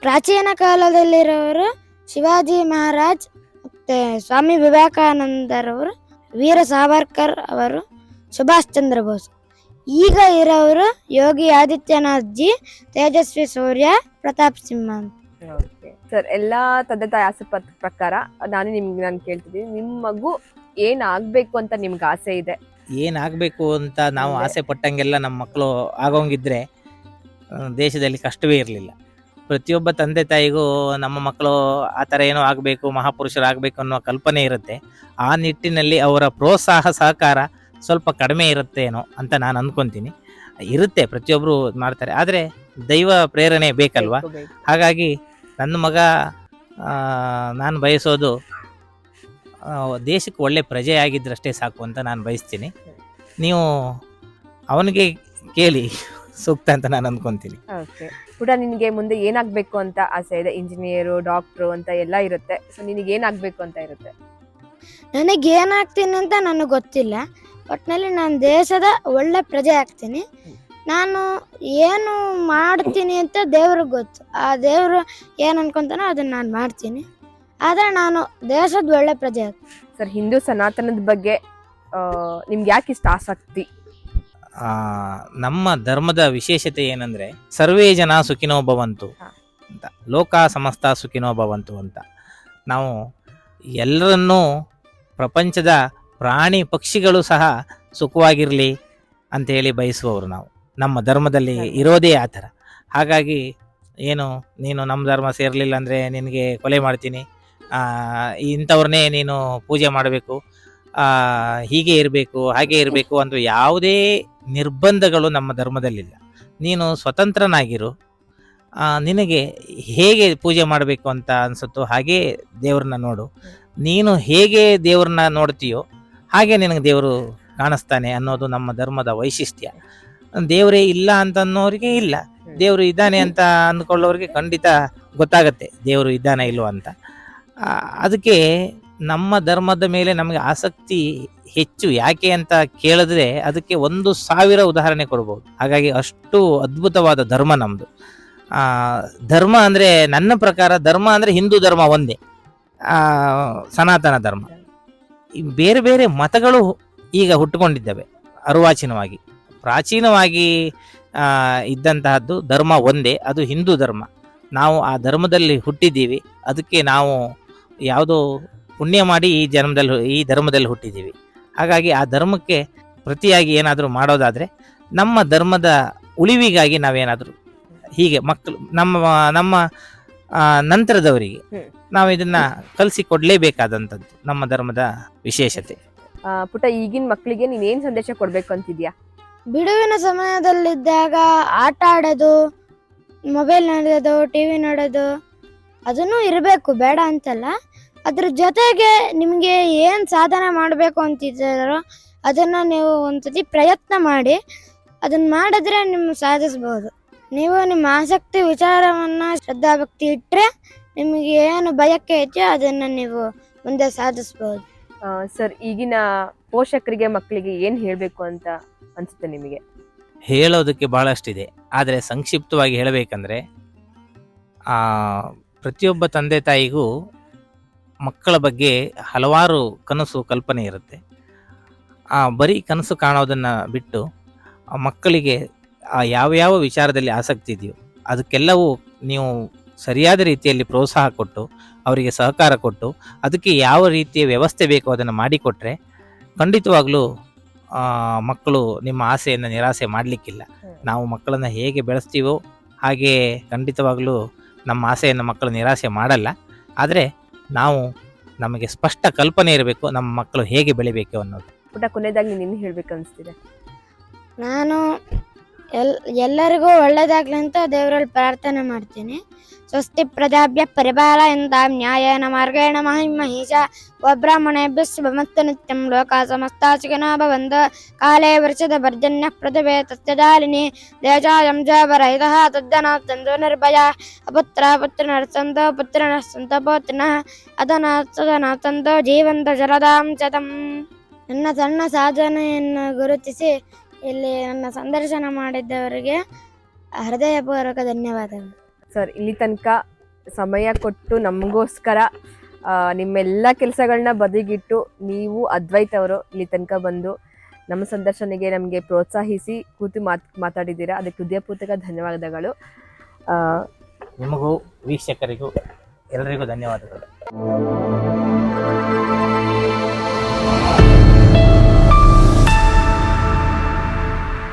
ಪ್ರಾಚೀನ ಕಾಲದಲ್ಲಿರೋರು ಶಿವಾಜಿ ಮಹಾರಾಜ್, ಮತ್ತೆ ಸ್ವಾಮಿ ವಿವೇಕಾನಂದರವರು, ವೀರ ಸಾವರ್ಕರ್ ಅವರು, ಸುಭಾಷ್ ಚಂದ್ರ ಬೋಸ್, ಈಗ ಇರೋರು ಯೋಗಿ ಆದಿತ್ಯನಾಥ್ ಜಿ, ತೇಜಸ್ವಿ ಸೂರ್ಯ, ಪ್ರತಾಪ್ ಸಿಂಹ ಅಂತ. ಸರ್, ಎಲ್ಲಾ ತಂದೆ ತಾಯಿ ಆಸೆ ಪ್ರಕಾರ ನಾನು ಕೇಳ್ತಿದ್ದೀನಿ, ನಿಮ್ಮ ಮಗು ಏನ್ ಆಗ್ಬೇಕು ಅಂತ ನಿಮ್ಗೆ ಆಸೆ ಇದೆ? ಏನಾಗಬೇಕು ಅಂತ ನಾವು ಮುಂದೆ. ಆಸೆ ಪಟ್ಟಂಗೆಲ್ಲ ನಮ್ಮ ಮಕ್ಕಳು ಆಗೋಂಗಿದ್ರೆ ದೇಶದಲ್ಲಿ ಕಷ್ಟವೇ ಇರಲಿಲ್ಲ. ಪ್ರತಿಯೊಬ್ಬ ತಂದೆ ತಾಯಿಗೂ ನಮ್ಮ ಮಕ್ಕಳು ಆ ಥರ ಏನೋ ಆಗಬೇಕು, ಮಹಾಪುರುಷರಾಗಬೇಕು ಅನ್ನೋ ಕಲ್ಪನೆ ಇರುತ್ತೆ. ಆ ನಿಟ್ಟಿನಲ್ಲಿ ಅವರ ಪ್ರೋತ್ಸಾಹ ಸಹಕಾರ ಸ್ವಲ್ಪ ಕಡಿಮೆ ಇರುತ್ತೇನೋ ಅಂತ ನಾನು ಅಂದ್ಕೊತೀನಿ. ಇರುತ್ತೆ, ಪ್ರತಿಯೊಬ್ಬರು ಮಾಡ್ತಾರೆ, ಆದರೆ ದೈವ ಪ್ರೇರಣೆ ಬೇಕಲ್ವಾ. ಬೇಕು. ಹಾಗಾಗಿ ನನ್ನ ಮಗ ನಾನು ಬಯಸೋದು ದೇಶಕ್ಕೆ ಒಳ್ಳೆ ಪ್ರಜೆ ಆಗಿದ್ದರಷ್ಟೇ ಸಾಕು ಅಂತ ನಾನು ಬಯಸ್ತೀನಿ. ನೀವು ಅವನಿಗೆ ಕೇಳಿ ಸೂಕ್ತ ಅಂತ ನಾನು ಅಂದ್ಕೊತೀನಿ. ಓಕೆ. ಪುಟ, ನಿನಗೆ ಮುಂದೆ ಏನಾಗ್ಬೇಕು ಅಂತ ಆಸೆ ಇದೆ? ಇಂಜಿನಿಯರು, ಡಾಕ್ಟ್ರು ಅಂತ ಎಲ್ಲ ಇರುತ್ತೆ. ಸೊ ನಿನಗೆ ಏನಾಗ್ಬೇಕು ಅಂತ ಇರುತ್ತೆ? ನನಗೆ ಏನಾಗ್ತೀನಿ ಅಂತ ನನಗೆ ಗೊತ್ತಿಲ್ಲ. ಒಟ್ಟಿನಲ್ಲಿ ನಾನು ದೇಶದ ಒಳ್ಳೆ ಪ್ರಜೆ ಆಗ್ತೀನಿ. ನಾನು ಏನು ಮಾಡ್ತೀನಿ ಅಂತ ದೇವ್ರಿಗೆ ಗೊತ್ತು. ಆ ದೇವರು ಏನು ಅನ್ಕೊಂತಾನೋ ಅದನ್ನು ನಾನು ಮಾಡ್ತೀನಿ. ಆದರೆ ನಾನು ದೇಶದ ಒಳ್ಳೆ ಪ್ರಜೆ ಆಗ್ತೀನಿ. ಸರ್, ಹಿಂದೂ ಸನಾತನದ ಬಗ್ಗೆ ನಿಮ್ಗೆ ಯಾಕೆ ಇಷ್ಟ ಆಸಕ್ತಿ? ನಮ್ಮ ಧರ್ಮದ ವಿಶೇಷತೆ ಏನಂದ್ರೆ ಸರ್ವೇ ಜನ ಸುಖಿನೋ ಭವಂತು ಅಂತ, ಲೋಕ ಸಮಸ್ತ ಸುಖಿನೋ ಭವಂತು ಅಂತ. ನಾವು ಎಲ್ಲರನ್ನೂ, ಪ್ರಪಂಚದ ಪ್ರಾಣಿ ಪಕ್ಷಿಗಳು ಸಹ ಸುಖವಾಗಿರಲಿ ಅಂತೇಳಿ ಬಯಸುವವರು ನಾವು. ನಮ್ಮ ಧರ್ಮದಲ್ಲಿ ಇರೋದೇ ಆ ಥರ. ಹಾಗಾಗಿ ಏನು, ನೀನು ನಮ್ಮ ಧರ್ಮ ಸೇರಲಿಲ್ಲ ಅಂದರೆ ನಿನಗೆ ಕೊಲೆ ಮಾಡ್ತೀನಿ, ಇಂಥವ್ರನ್ನೇ ನೀನು ಪೂಜೆ ಮಾಡಬೇಕು, ಹೀಗೆ ಇರಬೇಕು, ಹಾಗೆ ಇರಬೇಕು ಅಂತ ಯಾವುದೇ ನಿರ್ಬಂಧಗಳು ನಮ್ಮ ಧರ್ಮದಲ್ಲಿಲ್ಲ. ನೀನು ಸ್ವತಂತ್ರನಾಗಿರು, ನಿನಗೆ ಹೇಗೆ ಪೂಜೆ ಮಾಡಬೇಕು ಅಂತ ಅನಿಸುತ್ತೋ ಹಾಗೇ ದೇವ್ರನ್ನ ನೋಡು. ನೀನು ಹೇಗೆ ದೇವ್ರನ್ನ ನೋಡ್ತೀಯೋ ಹಾಗೆ ನಿನಗೆ ದೇವರು ಕಾಣಿಸ್ತಾನೆ ಅನ್ನೋದು ನಮ್ಮ ಧರ್ಮದ ವೈಶಿಷ್ಟ್ಯ. ದೇವರೇ ಇಲ್ಲ ಅಂತ ಅನ್ನೋರಿಗೆ ಇಲ್ಲ, ದೇವರು ಇದ್ದಾನೆ ಅಂತ ಅಂದ್ಕೊಳ್ಳೋರಿಗೆ ಖಂಡಿತ ಗೊತ್ತಾಗತ್ತೆ ದೇವರು ಇದ್ದಾನೆ ಇಲ್ವೋ ಅಂತ. ಅದಕ್ಕೆ ನಮ್ಮ ಧರ್ಮದ ಮೇಲೆ ನಮಗೆ ಆಸಕ್ತಿ ಹೆಚ್ಚು. ಯಾಕೆ ಅಂತ ಕೇಳಿದ್ರೆ ಅದಕ್ಕೆ 1,000 ಉದಾಹರಣೆ ಕೊಡ್ಬೋದು. ಹಾಗಾಗಿ ಅಷ್ಟು ಅದ್ಭುತವಾದ ಧರ್ಮ ನಮ್ಮದು. ಧರ್ಮ ಅಂದರೆ, ನನ್ನ ಪ್ರಕಾರ ಧರ್ಮ ಅಂದರೆ ಹಿಂದೂ ಧರ್ಮ ಒಂದೇ, ಸನಾತನ ಧರ್ಮ. ಬೇರೆ ಬೇರೆ ಮತಗಳು ಈಗ ಹುಟ್ಟುಕೊಂಡಿದ್ದಾವೆ ಅರ್ವಾಚೀನವಾಗಿ. ಪ್ರಾಚೀನವಾಗಿ ಇದ್ದಂತಹದ್ದು ಧರ್ಮ ಒಂದೇ, ಅದು ಹಿಂದೂ ಧರ್ಮ. ನಾವು ಆ ಧರ್ಮದಲ್ಲಿ ಹುಟ್ಟಿದ್ದೀವಿ. ಅದಕ್ಕೆ ನಾವು ಯಾವುದೋ ಪುಣ್ಯ ಮಾಡಿ ಈ ಧರ್ಮದಲ್ಲಿ ಹುಟ್ಟಿದ್ದೀವಿ. ಹಾಗಾಗಿ ಆ ಧರ್ಮಕ್ಕೆ ಪ್ರತಿಯಾಗಿ ಏನಾದರೂ ಮಾಡೋದಾದರೆ, ನಮ್ಮ ಧರ್ಮದ ಉಳಿವಿಗಾಗಿ ನಾವೇನಾದರೂ ಹೀಗೆ ಮಕ್ಕಳು ನಮ್ಮ ನಂತರದವರಿಗೆ ನಾವು ಇದನ್ನ ಕಲಿಸಿಕೊಡ್ಲೇಬೇಕಾದಂಥದ್ದು ನಮ್ಮ ಧರ್ಮದ ವಿಶೇಷತೆ. ಪುಟ, ಈಗಿನ ಮಕ್ಕಳಿಗೆ ನೀನ್ ಏನ್ ಸಂದೇಶ ಕೊಡ್ಬೇಕು ಅಂತಿದ್ಯಾ? ಬಿಡುವಿನ ಸಮಯದಲ್ಲಿದ್ದಾಗ ಆಟ ಆಡೋದು, ಮೊಬೈಲ್ ನೋಡೋದು, ಟಿವಿ ನೋಡೋದು ಅದನ್ನು ಇರಬೇಕು, ಬೇಡ ಅಂತಲ್ಲ. ಅದ್ರ ಜೊತೆಗೆ ನಿಮಗೆ ಏನು ಸಾಧನೆ ಮಾಡಬೇಕು ಅಂತಿದ್ದಾರೋ ಅದನ್ನು ನೀವು ಒಂದ್ಸತಿ ಪ್ರಯತ್ನ ಮಾಡಿ. ಅದನ್ನು ಮಾಡಿದ್ರೆ ನಿಮ್ಮ ಸಾಧಿಸ್ಬೋದು. ನೀವು ನಿಮ್ಮ ಆಸಕ್ತಿ ವಿಚಾರವನ್ನು ಶ್ರದ್ಧಾಭಕ್ತಿ ಇಟ್ಟರೆ ನಿಮಗೆ ಏನು ಬಯಕೆ ಐತೆ ಅದನ್ನು ನೀವು ಮುಂದೆ ಸಾಧಿಸ್ಬೋದು. ಸರ್, ಈಗಿನ ಪೋಷಕರಿಗೆ ಮಕ್ಕಳಿಗೆ ಏನು ಹೇಳಬೇಕು ಅಂತ ಅನಿಸುತ್ತೆ ನಿಮಗೆ? ಹೇಳೋದಕ್ಕೆ ಬಹಳಷ್ಟಿದೆ, ಆದರೆ ಸಂಕ್ಷಿಪ್ತವಾಗಿ ಹೇಳಬೇಕಂದ್ರೆ, ಪ್ರತಿಯೊಬ್ಬ ತಂದೆ ತಾಯಿಗೂ ಮಕ್ಕಳ ಬಗ್ಗೆ ಹಲವಾರು ಕನಸು ಕಲ್ಪನೆ ಇರುತ್ತೆ. ಬರೀ ಕನಸು ಕಾಣೋದನ್ನು ಬಿಟ್ಟು ಮಕ್ಕಳಿಗೆ ಯಾವ ವಿಚಾರದಲ್ಲಿ ಆಸಕ್ತಿ ಇದೆಯೋ ಅದಕ್ಕೆಲ್ಲವೂ ನೀವು ಸರಿಯಾದ ರೀತಿಯಲ್ಲಿ ಪ್ರೋತ್ಸಾಹ ಕೊಟ್ಟು, ಅವರಿಗೆ ಸಹಕಾರ ಕೊಟ್ಟು, ಅದಕ್ಕೆ ಯಾವ ರೀತಿಯ ವ್ಯವಸ್ಥೆ ಬೇಕೋ ಅದನ್ನು ಮಾಡಿಕೊಟ್ರೆ ಖಂಡಿತವಾಗ್ಲೂ ಮಕ್ಕಳು ನಿಮ್ಮ ಆಸೆಯನ್ನು ನಿರಾಸೆ ಮಾಡಲಿಕ್ಕಿಲ್ಲ. ನಾವು ಮಕ್ಕಳನ್ನು ಹೇಗೆ ಬೆಳೆಸ್ತೀವೋ ಹಾಗೆ ಖಂಡಿತವಾಗ್ಲೂ ನಮ್ಮ ಆಸೆಯನ್ನು ಮಕ್ಕಳು ನಿರಾಸೆ ಮಾಡಲ್ಲ. ಆದರೆ ನಮಗೆ ಸ್ಪಷ್ಟ ಕಲ್ಪನೆ ಇರಬೇಕು ನಮ್ಮ ಮಕ್ಕಳು ಹೇಗೆ ಬೆಳಿಬೇಕು ಅನ್ನೋದು. ಪುಟ, ಕೊನೆಯದಾಗಿ ನೀನು ಹೇಳ್ಬೇಕು ಅನಿಸ್ತಿದೆ? ನಾನು ಎಲ್ಲರಿಗೂ ಒಳ್ಳೇದಾಗ್ಲಿ ಅಂತ ದೇವರಲ್ಲಿ ಪ್ರಾರ್ಥನೆ ಮಾಡ್ತೀನಿ. ಸ್ವಸ್ತಿ ಪ್ರಜಾಭ್ಯ ಪರಿಪಾಲಯಂತಾಂ ನ್ಯಾಯೇನ ಮಾರ್ಗೇಣ ಮಹಿಷ ಗೋಬ್ರಾಹ್ಮಣೇಭ್ಯ ಶುಭಮಸ್ತು ನಿತ್ಯಂ ಲೋಕಾ ಸಮಸ್ತಾ ಸುಖಿನೋ ಭವಂತು. ಕಾಲೇ ವರ್ಷದ ಪರ್ಜನ್ಯಃ ಪೃಥಿವೇ ಸಸ್ಯಜಾಲಿನಿ ದೇಶಾಯಂ ಜೀವರಹಿತಃ ತದ್ಧನಾತ್ಸಂತು ನಿರ್ಭಯಾ ಅಪುತ್ರ ಪುತ್ರಿಣಃ ಪುತ್ರಿಣಃ ಪೌತ್ರಿಣಃ ಅಧನಾತ್ಸಂತು ಜೀವಂತ ಶರದಾಂ ಶತಂ. ನನ್ನ ಸಣ್ಣ ಸಾಧನೆಯನ್ನು ಗುರುತಿಸಿ ಇಲ್ಲಿ ನನ್ನ ಸಂದರ್ಶನ ಮಾಡಿದ್ದವರಿಗೆ ಹೃದಯಪೂರ್ವಕ ಧನ್ಯವಾದಗಳು. ಸರ್, ಇಲ್ಲಿ ತನಕ ಸಮಯ ಕೊಟ್ಟು ನಮಗೋಸ್ಕರ ನಿಮ್ಮೆಲ್ಲ ಕೆಲಸಗಳನ್ನ ಬದಿಗಿಟ್ಟು ನೀವು ಅದ್ವೈತ್ ಅವರು ಇಲ್ಲಿ ತನಕ ಬಂದು ನಮ್ಮ ಸಂದರ್ಶನೆಗೆ ನಮಗೆ ಪ್ರೋತ್ಸಾಹಿಸಿ ಕೂತು ಮಾತಾಡಿದ್ದೀರಾ, ಅದಕ್ಕೆ ಹೃದಯಪೂರ್ವಕ ಧನ್ಯವಾದಗಳು. ನಿಮಗೂ ವೀಕ್ಷಕರಿಗೂ ಎಲ್ಲರಿಗೂ ಧನ್ಯವಾದಗಳು.